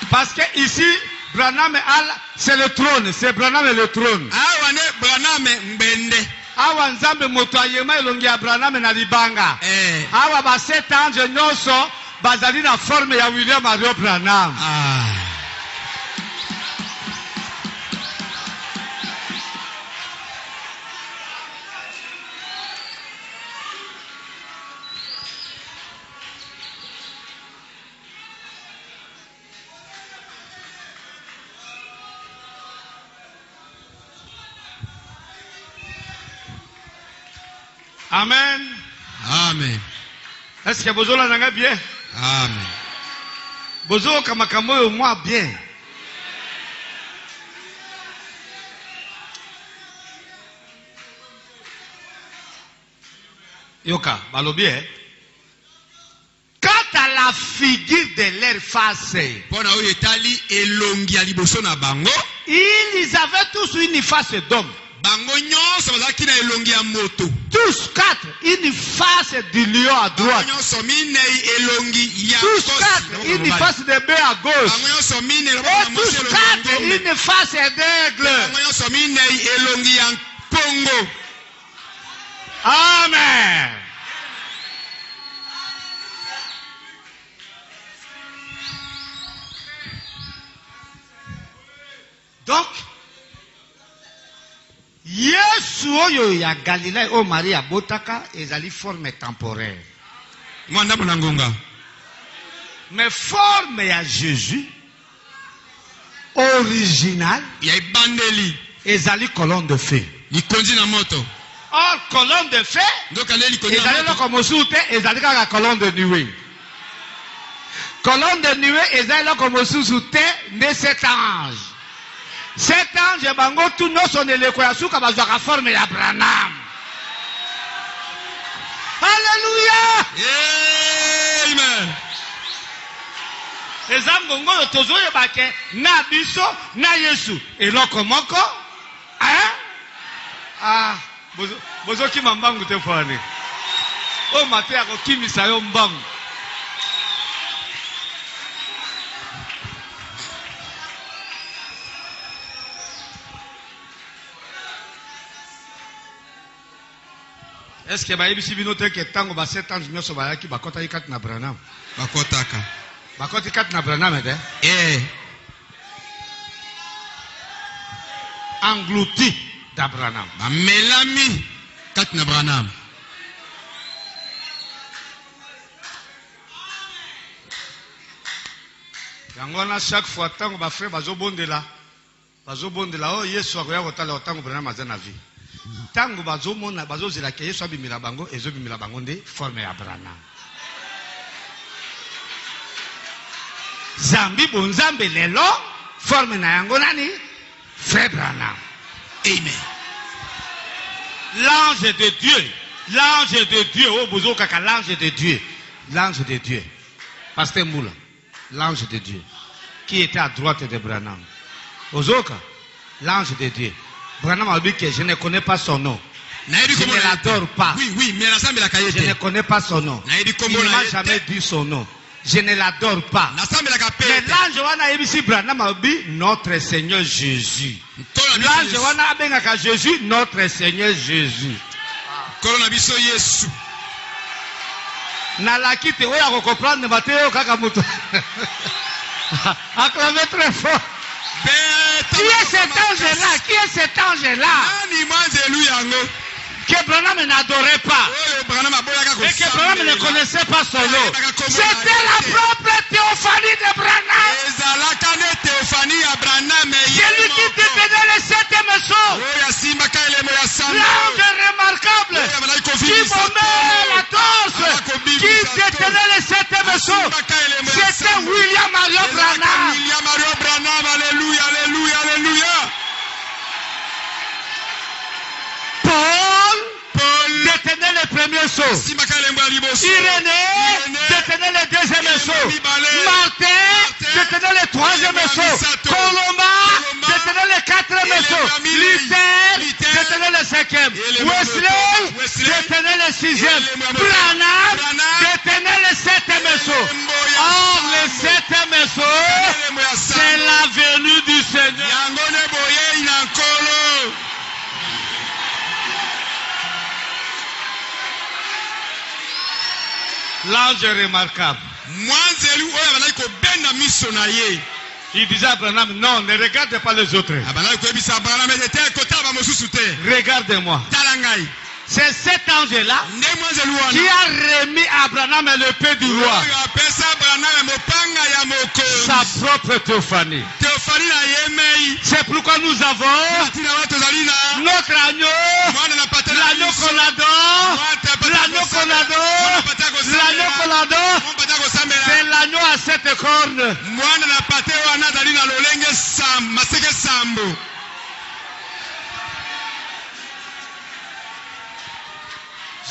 Parce que ici Branham c'est le trône, c'est Branham le trône. Awa nzambe moto ayema elongi ya Branham na libanga. Awa ba 7 anges nyonso bazali na forme ya William Mario Branham. Amen. Amen. Est-ce que vous avez bien? Amen. Vous avez moi bien. Yoka, balo bien. Quant à la figure de leur face, ils avaient tous une face d'homme. Tous quatre, une face du lion à droite. Tous quatre, une face de bœuf à gauche. Et tous quatre, une face d'aigle. Amen. Donc, Yesu oyo ya Galilée o Maria botaka ezali forme temporaire. Mais forme ya Jésus original ezali colonne de feu. Or colonne de feu ezali loko mosusu te ezali kaka colonne de nuée. Colonne de nuée ezali loko mosusu te nde cet ange. Cet ange bango tout non son eleko ya suka bazwaka forme ya Branham. Alléluia. Amen. Ezango ngoyo tozoye bake na biso na Yesu eloko moko. Bozo ki mambangu te fane. O mate yako kimisa yo mbangu. Est-ce que baibisi binote ke tango ba 7 ans nyoso bayaki bakota ikat na Branham? Bakotaka. Bakota ikat na Branham ete? Englouti da Branham. Ba melami kat na Branham. Yangona chaque fois tango ba frère bazobondela oh Yesu akoya kotala tango Branham azana vie. Tango bazomona bazozela ke Yesu abimila bango ezobimila bango nde forme ya Branham. Zambi bonzambe lelo forme na yango nani? Frère Branham. Amen. L'ange de Dieu, oh bozo kaka l'ange de Dieu. Pasteur Moula, l'ange de Dieu qui était à droite de Branham. Ozoka, l'ange de Dieu. Branham a dit que je ne connais pas son nom. Je ne l'adore pas. Oui, mais je ne connais pas son nom. Il ne m'a jamais dit son nom. Je ne l'adore pas. Mais l'ange wana ebisi Branham a dit notre Seigneur Jésus. L'ange wana abengaka Jésus, notre Seigneur Jésus. Nalaki te oya ko comprendre mateo kaka muto. Acclamez très fort. Qui est cet ange-là? Que Branham n'adorait pas. Et que Branham ne connaissait pas son nom. C'était la propre théophanie de Branham. Celui qui détenait les 7 sceaux. L'ange remarquable. Qui bombait la torse. Qui détenait les 7 sceaux. C'était William Mario Branham. Alléluia, alléluia, alléluia. Paul détenait les premiers sceaux. Irénée détenait les deuxièmes sceaux. Martin détenait les troisième sceaux. Colomba détenait les quatrième sceaux. Luther détenait les cinquième. Wesley détenait les sixième. Branham détenait les septième sceaux. Or les septième sceaux, c'est la venue du Seigneur. L'ange remarquable. Il disait à Branham, non, ne regarde pas les autres. Regarde-moi. C'est cet ange-là qui a remis à Branham l'épée du roi. Sa propre théophanie. C'est pourquoi nous avons notre agneau, l'agneau qu'on adore, c'est l'agneau à 7 cornes.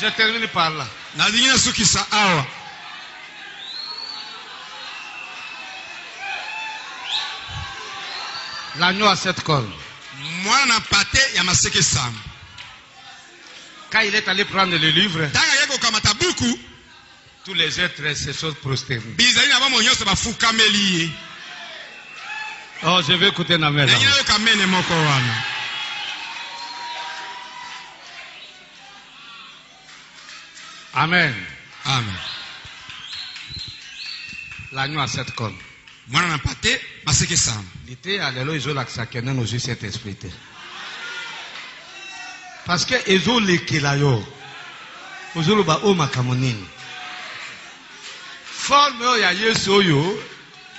Je termine par là. L'agneau à 7 cornes. Quand il est allé prendre le livre, tous les êtres se sont prosternés. Oh, je vais écouter la mère. Amen. Amen. L'agneau a 7 cornes. L'été, alléluia, ils ont l'accès à nous aussi cet esprit. Parce que ils ont les kilayo. Ils ont le bas makamonine. Forme ya Yesu yo,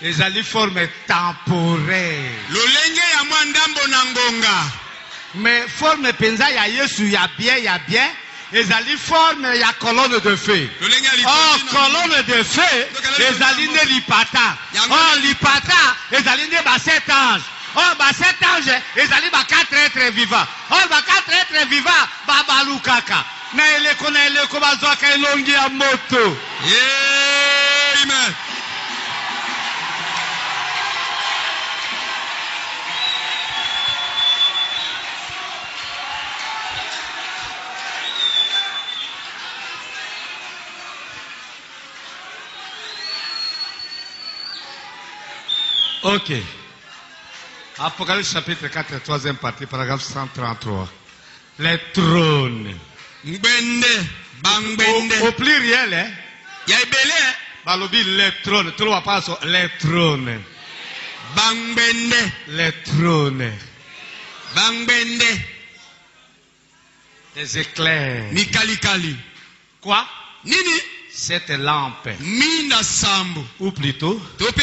ils allaient forme temporaire. Mais forme penza ya Yesu ya bien. Les alliés forment la colonne de feu. Oh, colonne de feu, les alliés ne lipata. Oh, lipata, les alliés ne 7 anges. Oh, 7 anges, les alliés 4 êtres vivants. Oh, 4 êtres vivants, babalukaka. Mais les connaît le kobazoka elongi à moto. Amen. Ok. Apocalypse chapitre 4, troisième partie, paragraphe 133. Les trônes. Au pluriel, hein? Balobi, les trônes. Tout le monde passe les trônes. Les trônes. Les éclairs. Mikalikali. Quoi? Nini? Cette lampe. Minda sambo. Ou plutôt. Tope.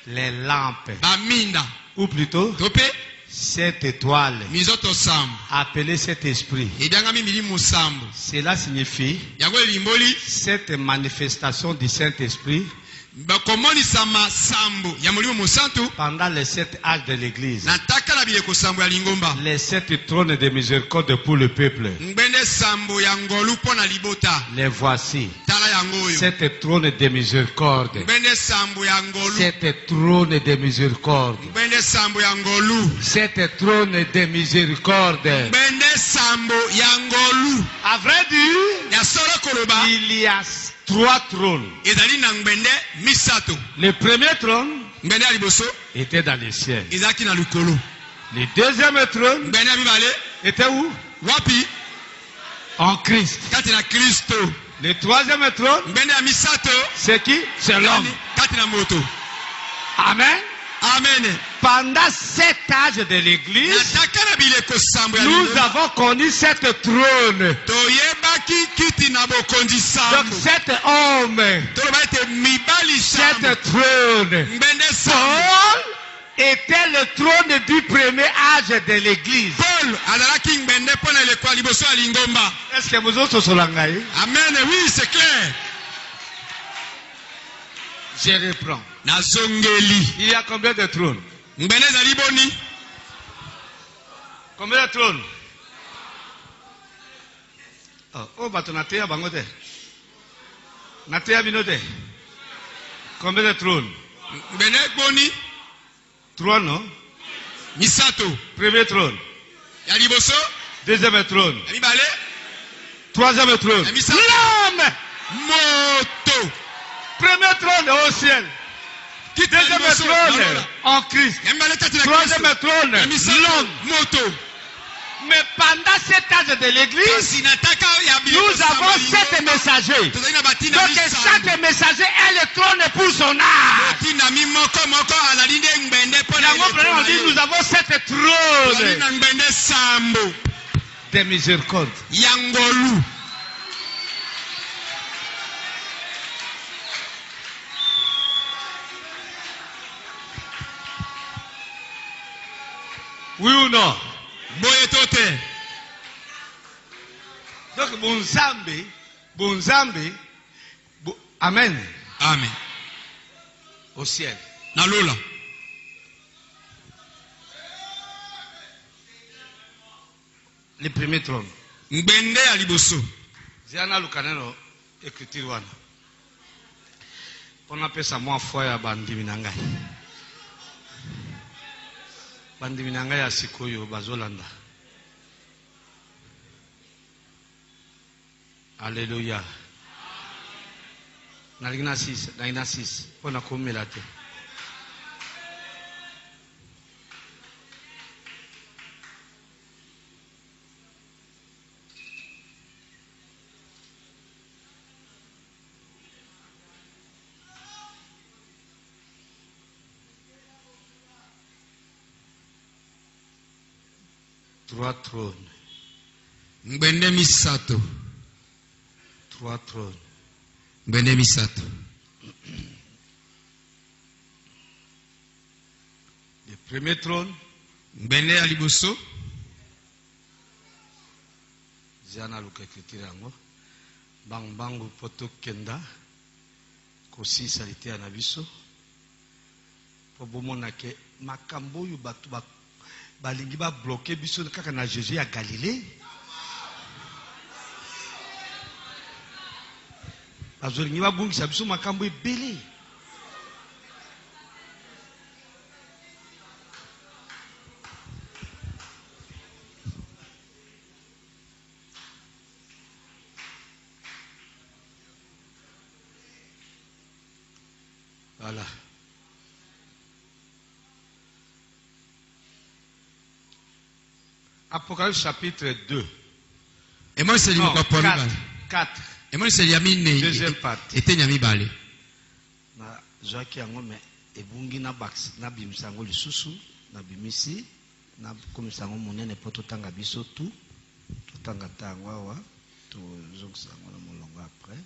Les lampes. Baminda. Ou plutôt. Tope. Cette étoile. Mizoto sambo. Appelée cet esprit. Idangami milimu sambo. Cela signifie. Yango limboli. Cette manifestation du Saint-Esprit. Bakomoni sama sambo. Yamolimu musantu. Pendant les 7 âges de l'église. Nataka la bileko sambo ya lingomba. Les 7 trônes de miséricorde pour le peuple. Ngbende sambo yangolu pona libota. Les voici. Tala yangoyo. 7 trônes de miséricorde. Ngbende sambo yangolu. 7 trônes de miséricorde. Ngbende sambo yangolu. 7 trônes de miséricorde. Ngbende sambo yangolu. À vrai dire, Yasoro koloba. Il y a 3 trônes. Ezali na ngbende misato. Le premier trône Ngbende aliboso était dans le ciel. ezaki na lukolo. Le deuxième trône Ngbende abibale était où? wapi? En Christ. Kati na Kristo. Le troisième trône, Ngbende ya misato c'est qui? C'est l'homme. kati na moto. Amen. Amen. Pendant 7 âges de l'église, Nataka na bileko sambo ya nous lingomba. avons connu 7 trônes. Toyebaki kiti na bokonzi Donc sambo. 7 hommes, Toloba ete mibali sambo. 7 trônes. Ngbende sambo. Paul était le trône du premier âge de l'église. Paul azalaki ngbende mpona eleko ya liboso ya lingomba. Est-ce que vous autres sont langaï? Amen. Oui, c'est clair. Je reprends. Nazongeli. Il y a combien de trônes? Ngbende ezali boni. Combien de trônes? Oh, bato nateya bango te. Nateya bino te. Combien de trônes? Ngbende boni. 3, non? Misato. Premier trône. Ya liboso. Deuxième trône. Ya mibale. Troisième trône. Ya misato. L'homme! Moto. Premier trône au ciel. Deuxième trône en Christ. Ya mibale kati na Troisième Kristo. trône, Ya misato. l'homme. Moto. Mais pendant 7 âges de l'église, Kasi nataka ya bileko nous avons sambo 7 messagers. tozali na batina Donc misambo. chaque messager est le trône pour son âge. Batina mi moko azali nde ngbende mpona Yango prenez, on dit nous avons 7 tozali trônes na ngbende sambo de miséricorde. yangolu. Oui ou non? Boye tote. Donc Bonzambe, Amen, Amen. au ciel. Na lola. Le premier trône. Ngbende ya liboso. Ziana lukaneno écriture wana. Pona pesa moi foi ya bandimi na ngai. Bandiminanga ya sikoyo bazolanda. Alléluia. Nalina 6. On a commis la tête. Trois trônes. Mbende misato. 3 trônes. Mbende misato. Le premier trône. Mbende aliboso. Ziana lukekitirango. Bang poto kenda. Kosi salite anabiso. Pobomona ke makambo yu batu balingi ba bloqué biso kaka na Jésus à Galilée. Bazolingi ba bungisa biso makambo ebele. Voilà. Apocalypse chapitre 2. Et moi c'est non, 4. Et moi c'est Yamine. Deuxième partie. Et Yami Bale. Na Jacques yango me ebungi na bax na bimsango lisusu na bimisi na komisango monene poto tanga biso tout tanga tango awa to zongsango na molongo après.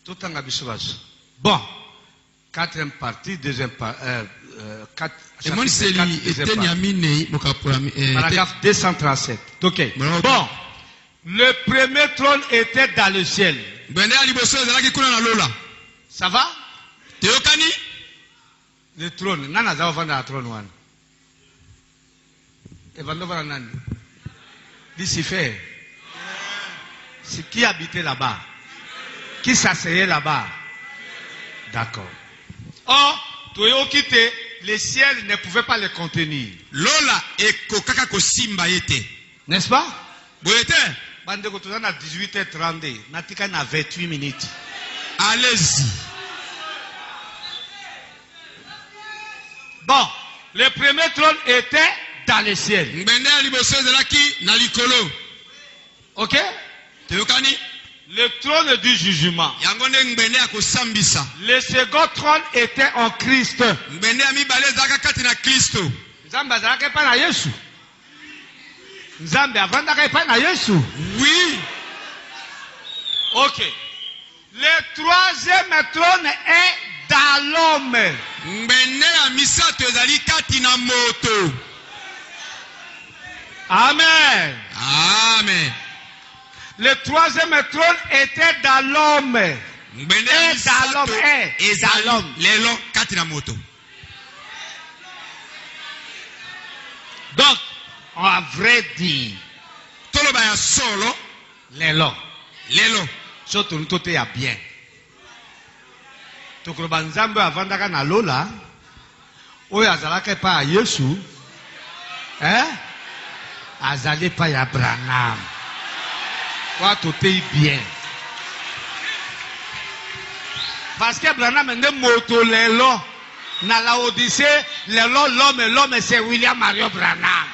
Tout en abissage. Bon, quatrième partie, deuxième partie, paragraphe 237. Ok. Bon, le premier trône était dans le ciel. Ça va? Le trône, nana za vanda la trône one. Et vanda vanda nani? Lucifer. C'est qui habitait là-bas? Qui s'asseyait là-bas? D'accord. Or, le ciel ne pouvait pas le contenir. Lola et kokaka ko simba yete. N'est-ce pas? Boyete. Bande ko tozana à 18h32, natika na 28 minutes. Allez-y. Bon, le premier trône était dans le ciel. Ok? Le trône du jugement. Le second trône était en Christ. Oui. Ok. Le troisième trône est dans l'homme. Amen. Amen. Le troisième trône était dans l'homme. Et dans l'homme. Et dans l'homme. Donc, on a vrai dit. L'élo. Surtout nous tout est bien. Tout le monde avant d'aller na lola. Oyo azalaka pa Yesu. Hein? Azali pa ya Branham. Tout est bien. Parce que Branham est moto l'élo. Dans la Odyssée, l'élo, l'homme c'est William Mario Branham.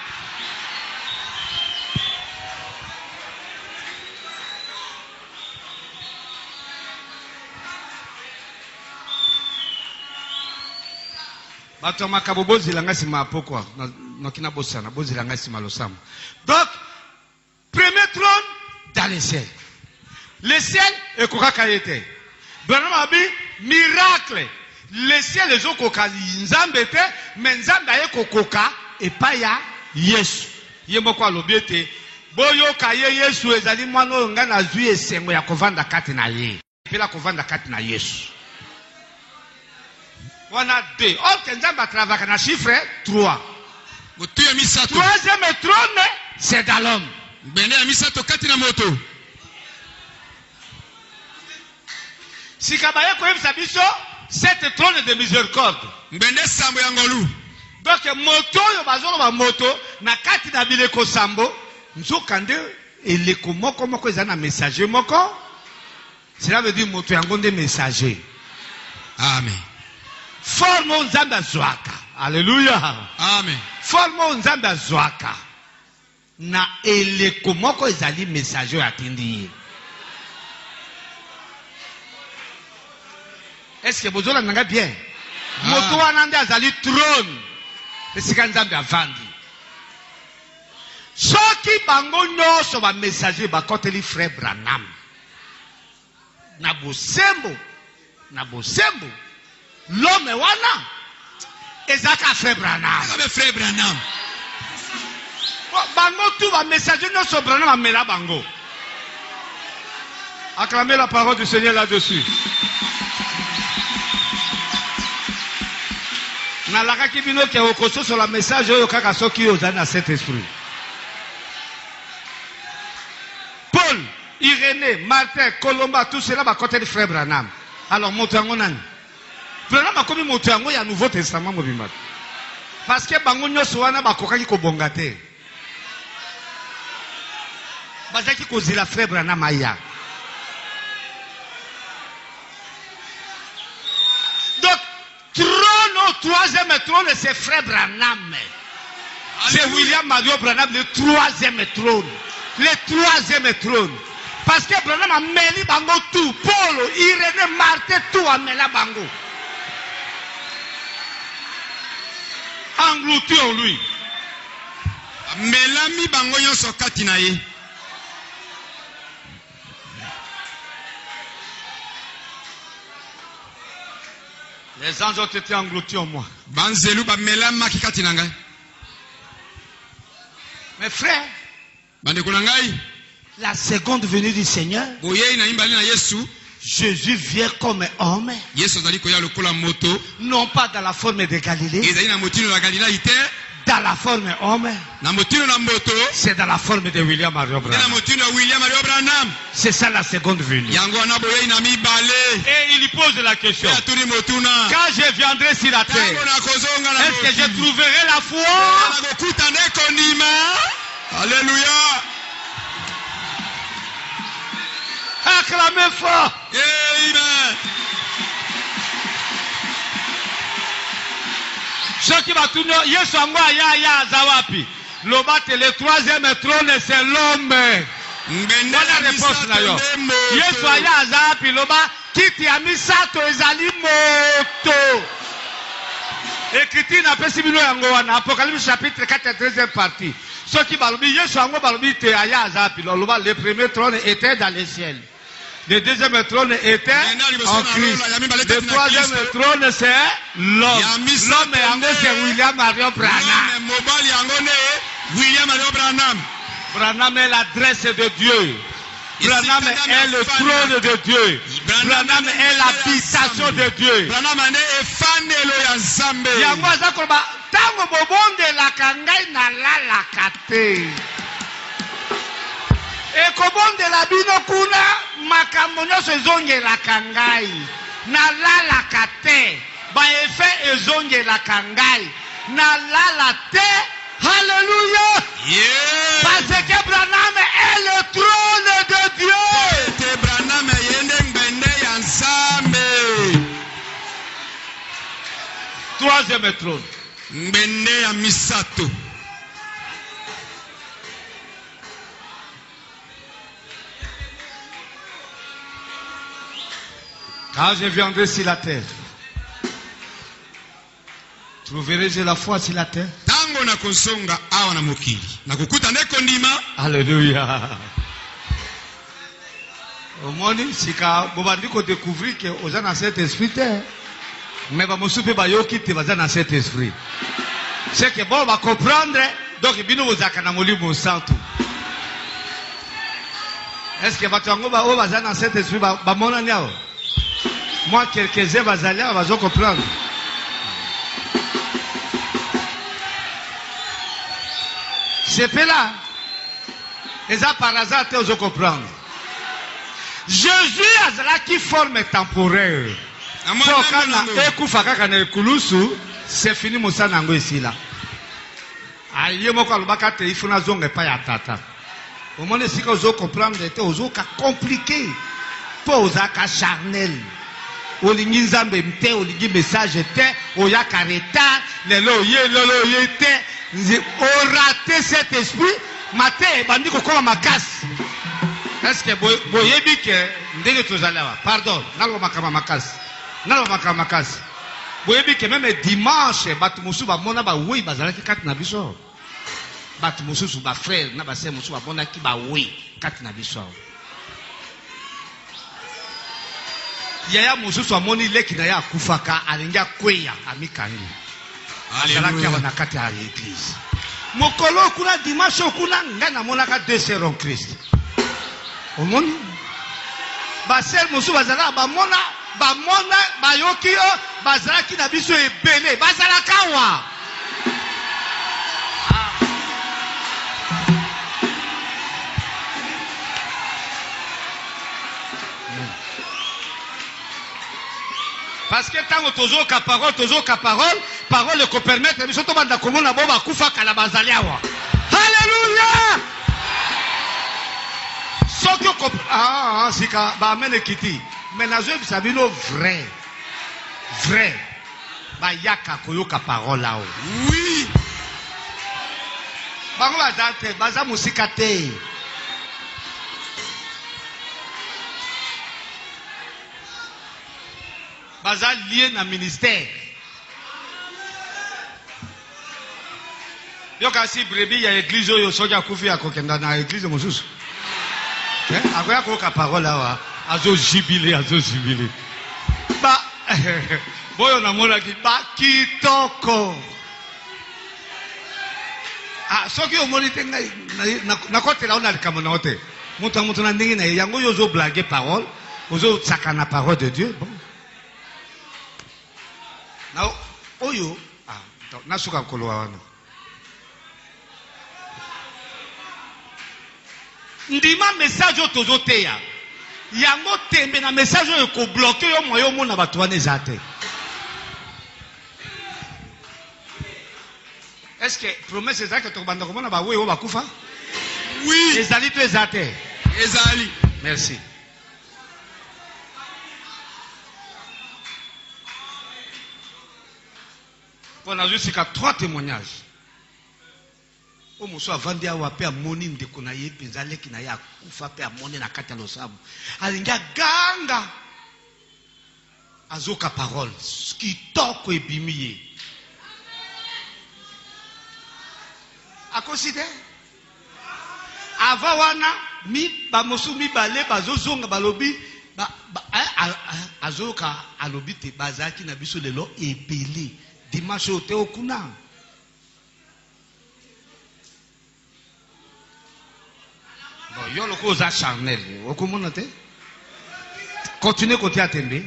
Donc, premier trône dans le ciel. Le ciel est kokakaïté. Branham a dit miracle. Le ciel est koka nzambete, mais nzambe aye kokoka et pas ya Yesu. Yemoko alobiete. Boyo kaye Yesu ezali mwana oyo nga na zwi esengo ya kovanda kati na ye. Pela kovanda kati na Yesu. On a 2. Or, Kenzamba travaille avec un chiffre 3. Troisième trône, c'est dans l'homme. Si Kabaye Koyem Sabiso, c'est trône de miséricorde. Donc, moto, yo moto, na kati na bileko sambo, nzokande, eleko moko moko ezana messager moko. Cela veut dire moto yango nde messager. Amen. Forme nzambe zwaka. Alléluia. Amen. Forme nzambe zwaka. Na eleko moko ezali messager atindi. Est-ce que vous avez bien? Moto wana nde azali trône. Esika nzambe avandi. Soki bango nyonso ba messager ba koteli frère Branham. Na bosembo. L'homme wana ezaka frère Branham. Frère Branham. Bango tout va messager nyonso Branham amela bango. Acclamez la parole du Seigneur là-dessus. Nalaka kibino ke okoso sur la message oyo kaka soki ozana cet esprit. Paul, Irénée, Martin, Colomba, tout cela va côté de frère Branham. Alors montango nani. Branham a commis montango ya Nouveau Testament mobimba. Parce que bango nyoso wana bakokaki ko bongate. Bazaki ko zila frère Branham aya. Donc troisième trône, c'est frère Branham. C'est William Mario Branham, le troisième trône. Le troisième trône. Parce que Branham a mêlé bango tout. Paul, Irénée, Martin, tout a mêlé bango. Englouti en lui. Melami bango nyonso kati na ye. Les anges ont été engloutis en moi. Mes frères, la seconde venue du Seigneur, Jésus vient comme homme, non pas dans la forme de Galilée, dans la forme homme, c'est dans la forme de William Mario Branham. C'est ça la seconde venue. Et il pose la question. Quand je viendrai sur la terre, est-ce que je trouverai la foi? Alléluia. Acclamez fort. Amen. Ce qui va tourner, Yeshua ya zawapi. Le troisième trône, c'est l'homme. Voilà réponse na yo. Yeshua ya zawapi loba kiti amisato ezali moto. Écrit na pesi bino yango wana Apocalypse chapitre 4 13e partie. Ce qui balobi Yeshua ngo balobi te ya zawapi loba le premier trône était dans le ciel. Le deuxième trône était en Christ. Le troisième trône c'est l'homme. L'homme c'est William Mario Branham. Branham est l'adresse de Dieu. Branham est le trône de Dieu. Branham est l'habitation de Dieu. Tango bobonde la kangai na la kate. Et kobonde la bino kuna makambo nyonso ezongelaka ngai nalalaka te baefe ezongelaka ngai nalala te. Alléluia. Parce que Branham est le trône de Dieu. Branham troisième trône. Mbende ya misato. Quand je viendrai sur la terre, trouverai-je la foi sur la terre? Tango na konsonga awa na mokili. Na kukuta neko ndima. Alléluia. Au monde, si vous avez découvrir que vous êtes dans cet esprit, mais vous avez dans cet esprit. C'est que bon, on va comprendre. Donc, vous avez mon sang. Est-ce que vous avez dans cet esprit? Moi, quelques-uns vont comprendre. C'est pas là. Et ça par hasard, tu os comprendre. Jésus a cela qui forme temporaire. C'est fini mon sang ici là. Aïe, moi quand le bac il faut na zone pas ya tata. Au moins si que vous comprendre, c'était aux cas compliqué. Pas aux cas charnel. Au lingi nzambe mte, au lingi message était, au ya careta, le loye était. On raté cet esprit. Matin, bandi ko koma makasi. Est-ce que boyebi que ndenge tozalawa? Pardon, nalo makama makasi. Nalo makama makasi. Boyebi que même dimanche, batu musu ba mona ba oui bazalaki kati na biso. Batu musu ba frère na ba sœur musu ba mona ki ba oui kati na biso. Yaya musu amoni leki na ya kufaka alingia kweya amikangi. Alléluia. Azalaki na kati ya l'église. Mokolo kuna dimanche kuna ngana monaka deux sœurs en Christ. Omoni ba sœur musu bazala ba mona bayoki yo bazalaki na biso ebele bazalaka wa. Parce que tant que tozo ka parole, parole ko permettre biso to banda komona bo ba kufa kala bazali awa. Alléluia. Soko sika ba mene kiti. Mais la joie bisabino vrai. Ba yaka koyoka parole là. Oui. Ba ngo bazate baza musika te. Baza lié na ministère. Yo kasi brebi ya église yo soja kufi akokenda na église mosusu. Akoya koka parole là azo jibile. Ba boyo na mona ki ba kitoko. Soki omoni tenga na kote la ona likamona ote. Mutu na ndingi na yango yo zo blaguer parole, ozo tsaka na parole de Dieu. Bon. Now, oyo, nasuka kolowa wana. Ndima message yo tozote ya. Yango tembe na message yo ko bloquer yo moyo mona batu wana ezate. Est-ce que promesse ezake to banda komona ba wewe bakufa? Oui. Ezali to ezate. Ezali. Merci. On a juste 3 témoignages. O muso avandi awa pe amoni ndeko na ye penzale ki na ya kufa pe amoni na kati ya losabu. Alinga ganga. Azoka parole. Kitoko ebimiye. Akoside? Ava wana mi ba musu mi bale bazozonga balobi azoka alobi te bazaki na biso lelo ebele. Dimanche au Théokuna. Bon, il y a le cause charnel. Vous comprenez? Continuez côté à Tembe.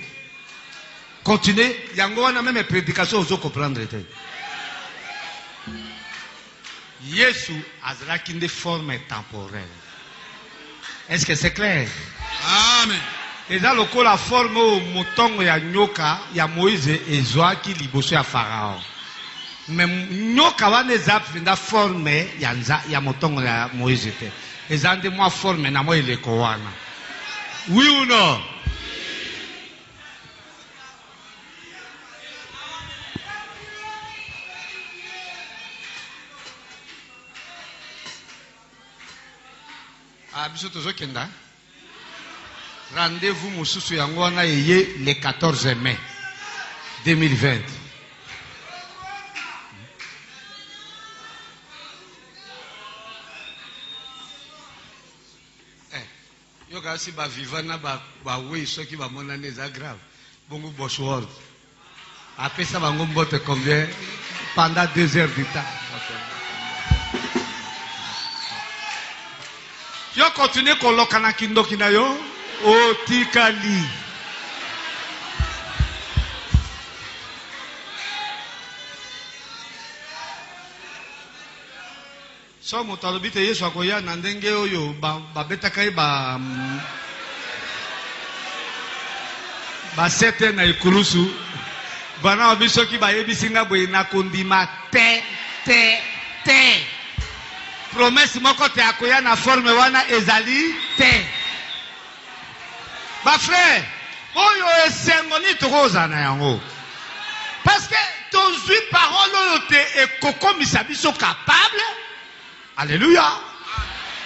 Continuez. Il y a même prédication aux autres comprendre. Jésus a une forme temporelle. Est-ce que c'est clair? Amen. Et dans le cas la forme au mouton ya nyoka ya Moïse et Zoaki liboso ya Pharaon. Mais nyoka wane zap vinda forme ya mouton ya Moïse te. Et zande moi forme na moi ile ko wana. Oui ou non? Biso tozo kenda. Rendez-vous Moussousou Yangwana le 14 mai 2020. Yo kasi ba vivana ba oui ceux qui va monnaie c'est grave. Bongo Boshword. Après ça va ngombote combien pendant 2 heures du temps. Yo continue kolokana kindoki na yo. Otikali. So motalobite Yesu akoya na ndenge oyo ba betakai ba sete na ikulusu bana biso ki ba yebisinga boye na kondima te promesse moko te akoya na forme wana ezali te ba frère oyo esengoni tokoza na yango parce que tozwi parole oyo te ekokomisa biso capable. Alléluia.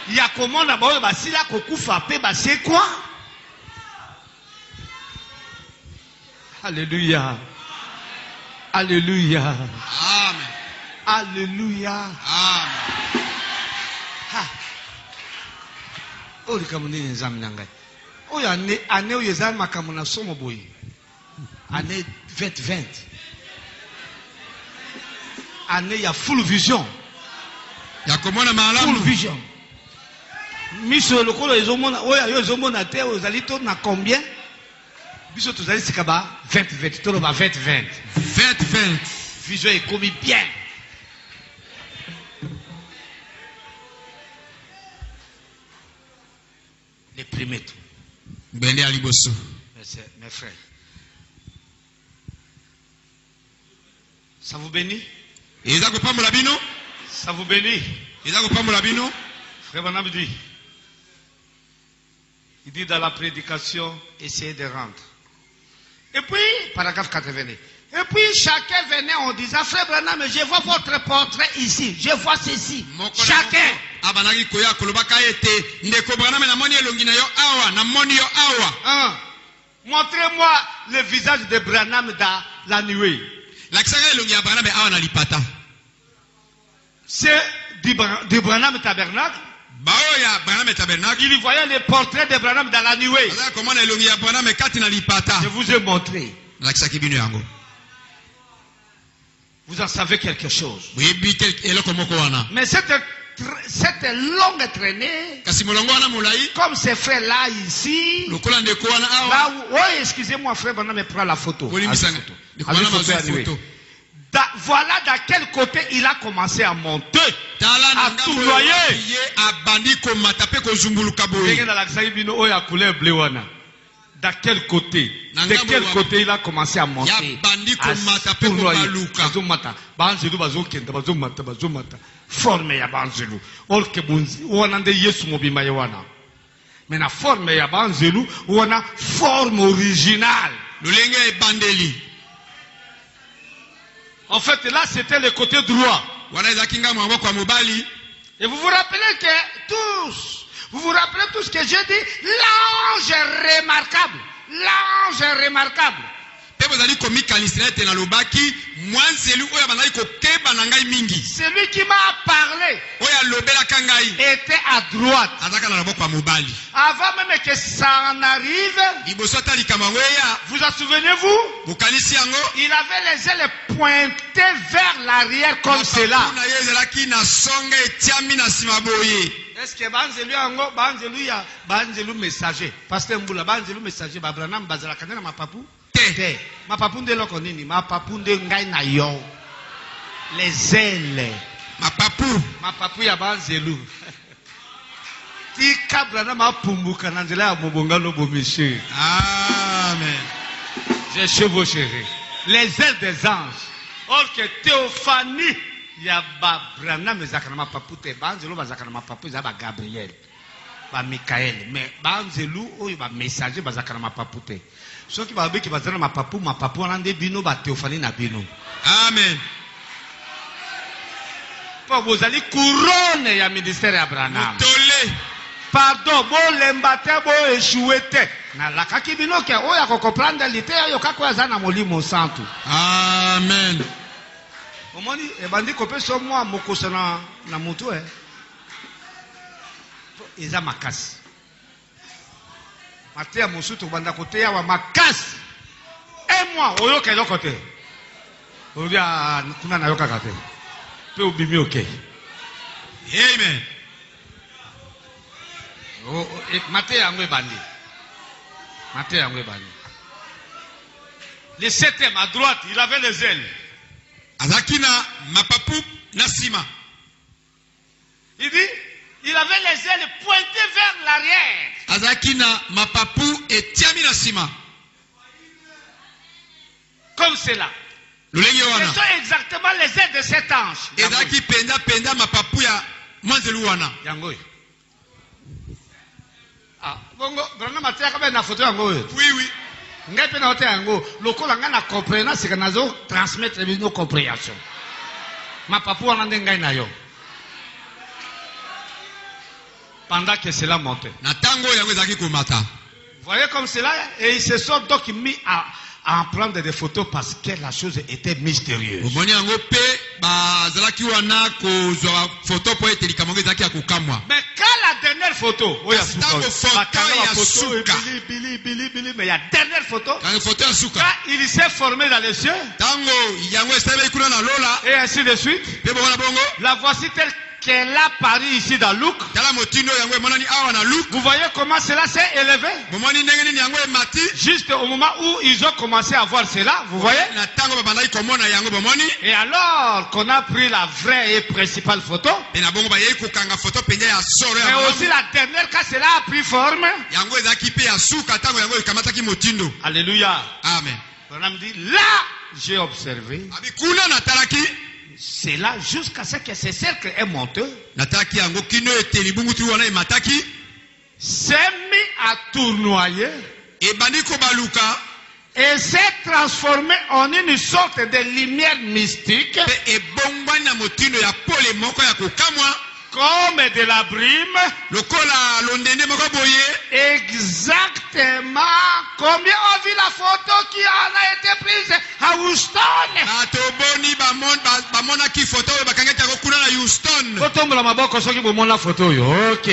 Il y a comment d'abord basila kokufa pe basie quoi? Alléluia. Alléluia. Amen. Alléluia. Amen. Ha. Oh likamuni nzambe nangai. Oyo ane oyo ezali makambo na somo boye. Année 2020. Année ya full vision. Ya komona malamu. Full vision. Miso lokolo ezomona oya yo ezomona te ozali to na combien? Biso tozali sikaba 2020 to ba 2020. 2020. Vision est commis bien. Les premiers tout. Bende aliboso. Mes frères. Ça vous bénit? Ça vous bénit? Frère Branham dit, il dit dans la prédication, essayez de rendre. Et puis, paragraphe 89. Et puis, chacun venait en disant, frère Branham, je vois votre portrait ici, je vois ceci. Chacun. Montrez-moi le visage de Branham dans la nuée. C'est de Branham Tabernacle. Il voyait les portraits de Branham dans la nuée. Je vous ai montré. Vous en savez quelque chose. Mais cette longue traînée, comme ces frères-là ici, là où, oh, excusez-moi frère Branham, mais prends la photo. Voilà dans quel côté il a commencé à monter, à tournoyer. Dans quel côté? De quel côté il a commencé à monter? À tournoyer. Forme ya banzelu. Olke bunzi. Wanande Yesu mobima yawana. Mais la forme ya banzelu, wana forme originale. Lulenge bandeli. En fait, là, c'était le côté droit. Et vous vous rappelez que vous vous rappelez tout ce que j'ai dit? L'ange est remarquable. L'ange est remarquable. Celui qui m'a parlé était à droite. Avant même que ça en arrive, vous en souvenez-vous? Il avait les ailes pointées vers l'arrière comme cela. Est-ce que Banzelu messager? Pasteur Mboula, Banzelu messager, Babranam Bazala Kanena Mapapu? Te. Mapapunde lokonini, Mapapunde ngai na yo. Les ailes. Mapapu ya Banzelu. Tika Branam Apumbuka Nanzela ya Mobonga Lobo Miché. Amen. J'ai chevauché. Les ailes des anges. Or que Théophanie. Il y a Branham Zakana Mapapu te Banzelu Bazakana Mapapu Zaba Gabriel. Ba Michael. Mais Banzelu oyo ba messager Bazakana Mapapu te. Ceux qui qui bazana Mapapu Nande Bino ba Théophanie na Bino. Amen. Pour vous allez couronne ya ministère Abraham. Pardon, bon l'embate bon échoué te. Na la kaki bino ke oya ko comprendre l'ité yo kako azana molimo santu. Amen. Omoni e bandi ko peso moi mokosa na mutu Eza makasi. Matea musutu banda kotea wa makasi. Et moi oyo ke lokote. Oya kuna na yoka kate. Pe ubimi okay. Amen. Matea ngwe bandi. Le septième à droite, il avait les ailes. Azakina Mapapu Nasima. Il dit, il avait les ailes pointées vers l'arrière. Azakina mapapu etiami na sima. Comme cela. Ce sont exactement les ailes de cet ange. Ezaki penda mapapu ya manzelu wana. Yangoy. Ah, bongo, brana matia kabe na photo yangoy. Oui, oui. Ngai pe na hote yango, lokola nga na comprendre c'est que nazo transmettre nos compréhension. Mapapu wana ndengai na yo. Pendant que cela montait. Vous voyez comme cela, et ils se sont donc mis à en prendre des photos parce que la chose était mystérieuse. Mais quand la dernière photo, mais la dernière photo, quand il s'est formé dans les cieux, et ainsi de suite, la voici telle qu'elle a paru ici dans Luc. Vous voyez comment cela s'est élevé? Juste au moment où ils ont commencé à voir cela, vous voyez? Et alors qu'on a pris la vraie et principale photo, mais aussi la dernière quand cela a pris forme. Alléluia. Amen. On a dit, là, j'ai observé. C'est là jusqu'à ce que ce cercle est monté. S'est mis à tournoyer. Et s'est transformé en une sorte de lumière mystique. Comme de la brume. Exactement. Combien ont vu la photo qui en a été prise à Houston? Ok.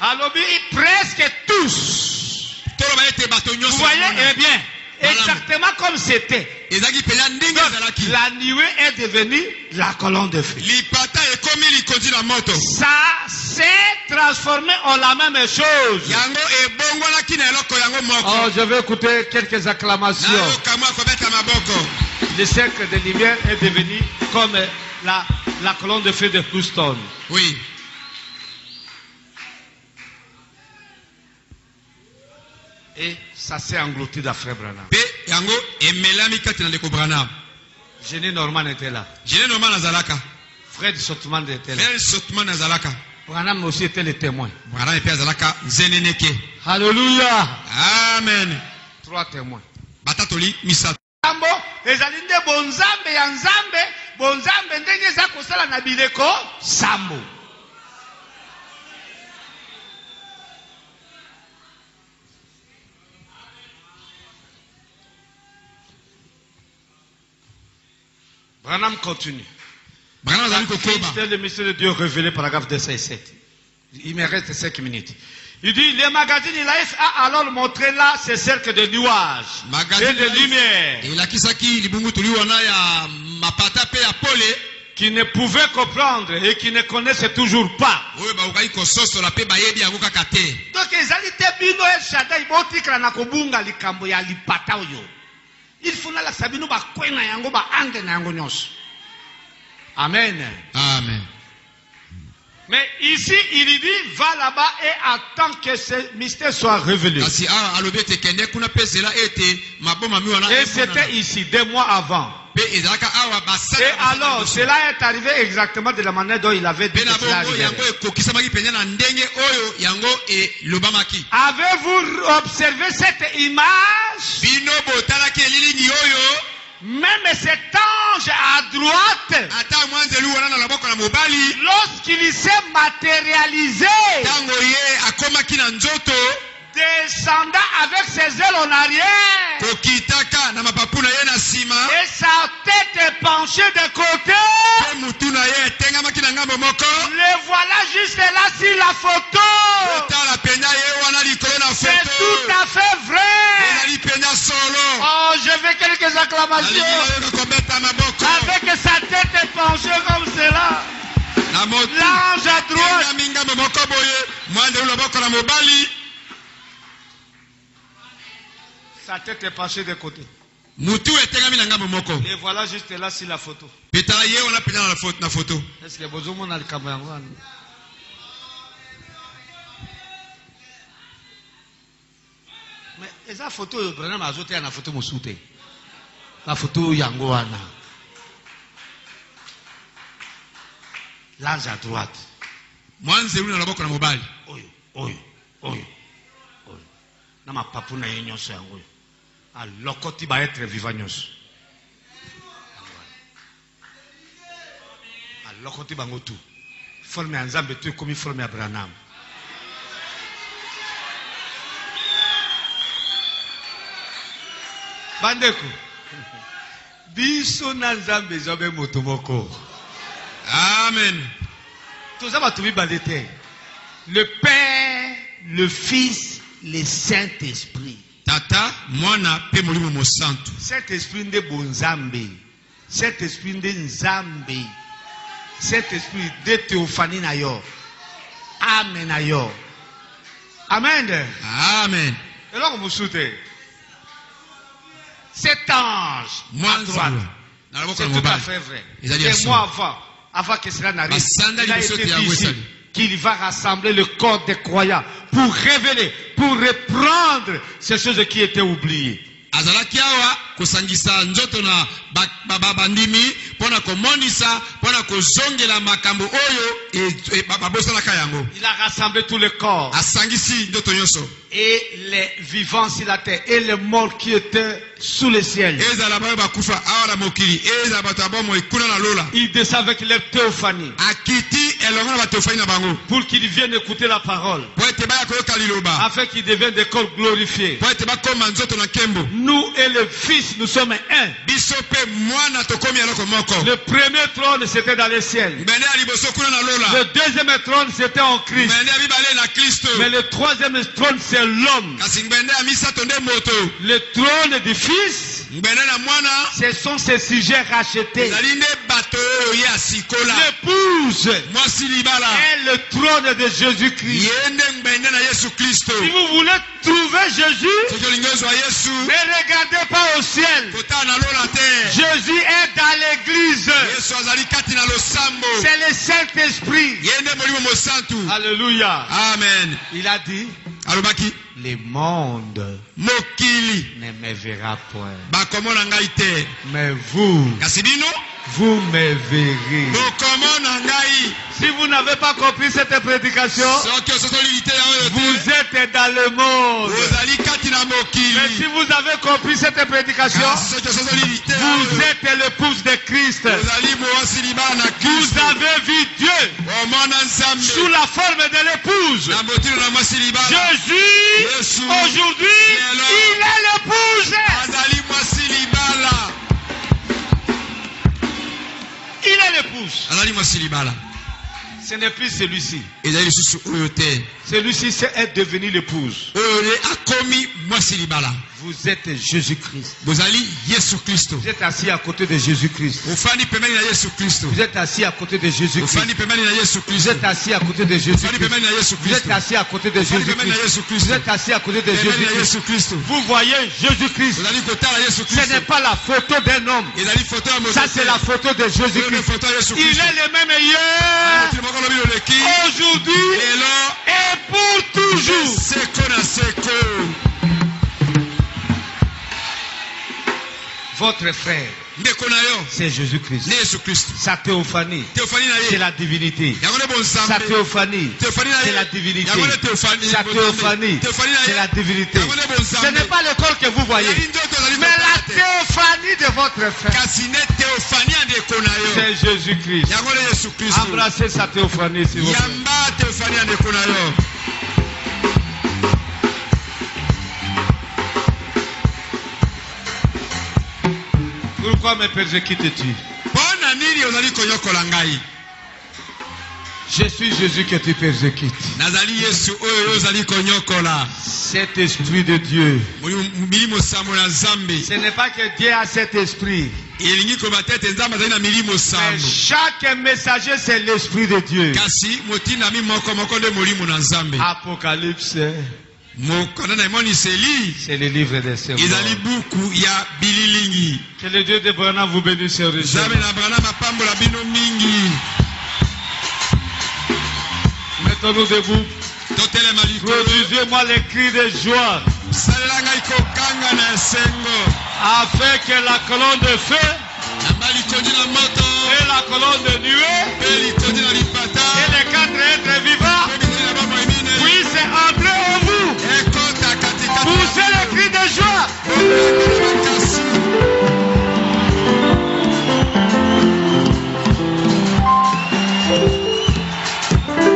Alors, presque tous. Vous voyez, eh bien, exactement comme c'était. La nuée est devenue la colonne de feu. Ça s'est transformé en la même chose. Oh, je vais écouter quelques acclamations. Le cercle de lumière est devenu comme la colonne de feu de Houston. Oui. Et ça s'est englouti dans Frère Branham. Génie Norman était là. Fred Sotman était là. Branham aussi était le témoin. Alléluia. Amen. 3 témoins. ezalinde bonzambe ya nzambe bonzambe ndenge eza kosala na bileko sambo. Branham continue. C'est le mystère de Dieu révélé, paragraphe 207. Il me reste 5 minutes. Il dit, le magazine Life a alors montré là ce cercle de nuages et de lumière qui ne pouvaient comprendre et qui ne connaissaient toujours pas. Donc, il faut la sabino ba kwena yango ba ande na yango nyonso. Amen. Amen. Mais ici, il dit, va là-bas et attends que ce mystère soit révélé. Et c'était ici, 2 mois avant. Et alors, cela est arrivé exactement de la manière dont il avait dit que cela arriverait. Avez-vous observé cette image? Même cet ange à droite, lorsqu'il s'est matérialisé, descendant avec ses ailes en arrière, et sa tête penchée de côté, le voilà juste là sur la photo. C'est tout à fait vrai. Oh, je veux quelques acclamations. Avec sa tête penchée comme cela, l'ange à droite, sa tête est penchée de côté. Et voilà juste là sur la photo. Est-ce que vous avez Mais esa photo Branham azote na photo musute. La photo yango wana. L'ange à droite. Mwanze uli na loboko na mobali. Oyo. Na mapapu na ye nyonso yango. Alokoti ba être vivant nyonso. Alokoti bango tu. Forme ya Nzambe tu comme forme ya Branham. Bandeko. Biso na Nzambe zobe moto moko. Amen. Tout ça va tout balete. Le Père, le Fils, le Saint-Esprit. Tata, mwana pe molimo mo santo. Saint-Esprit de bonzambe. Saint-Esprit de Nzambe. Saint-Esprit de théophanie na yo. Amen na yo. Amen. Amen. Et là, vous soutez. Cet ange à droite. C'est tout à fait vrai. Et moi avant que cela n'arrive, il a été dit ici qu'il va rassembler le corps des croyants pour révéler, pour reprendre ces choses qui étaient oubliées. Azalaki awa kusangisa njoto na babandimi pona komonisa pona kozongela makambo oyo babosalaka yango. Il a rassemblé tous les corps. Asangisi njoto nyonso. Et les vivants sur la terre et les morts qui étaient sous le ciel. Il descend avec leur théophanie. Pour qu'ils viennent écouter la parole. Afin qu'ils deviennent des corps glorifiés. Nous et le Fils, nous sommes un. Le premier trône, c'était dans le ciel. Le deuxième trône, c'était en Christ. Mais le troisième trône, c'est l'homme. Le trône du Fils, ce sont ces sujets rachetés. L'épouse est le trône de Jésus-Christ. Si vous voulez trouver Jésus, ne regardez pas au ciel. Jésus est dans l'église. C'est le Saint-Esprit. Alléluia. Amen. Il a dit, le monde ne me verra point. Mais vous me verrez. Si vous n'avez pas compris cette prédication, vous êtes dans le monde. Mais si vous avez compris cette prédication, vous êtes l'épouse de Christ. Vous avez vu Dieu sous la forme de l'épouse. Jésus, aujourd'hui, il est l'épouse. Il est l'épouse. Ce n'est plus celui-ci. Celui-ci est devenu l'épouse. Vous êtes Jésus-Christ. Vous êtes assis à côté de Jésus-Christ. Vous êtes assis à côté de Jésus-Christ. Vous êtes assis à côté de Jésus-Christ. Vous êtes assis à côté de Jésus-Christ. Vous êtes assis à côté de Jésus-Christ. Vous voyez Jésus-Christ. Ce n'est pas la photo d'un homme. Ça, c'est la photo de Jésus-Christ. Il est le même hier, aujourd'hui et pour toujours. Votre frère, c'est Jésus-Christ. Sa théophanie, c'est la divinité. Sa théophanie, c'est la divinité. Sa théophanie, c'est la divinité. Ce n'est pas le corps que vous voyez, mais la théophanie de votre frère. C'est Jésus-Christ. Embrassez sa théophanie, s'il vous plaît. Pourquoi me persécutes-tu? Je suis Jésus que tu persécutes. Cet esprit de Dieu. Ce n'est pas que Dieu a cet esprit. Mais chaque messager, c'est l'esprit de Dieu. Apocalypse. C'est le livre des sermons. Que le Dieu de Branham vous bénisse. Mettons-nous debout. Produisez-moi les cris de joie. afin que la colonne de feu et la colonne de nuée et les 4 êtres vivants puissent entrer en vous. Poussez le cri de joie.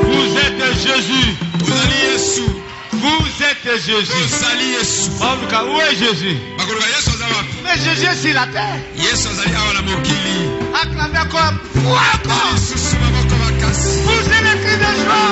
Vous êtes Jésus. Vous êtes Jésus. Où est Jésus? Mais Jésus est sur la terre. Acclamez comme poussez le cri de joie.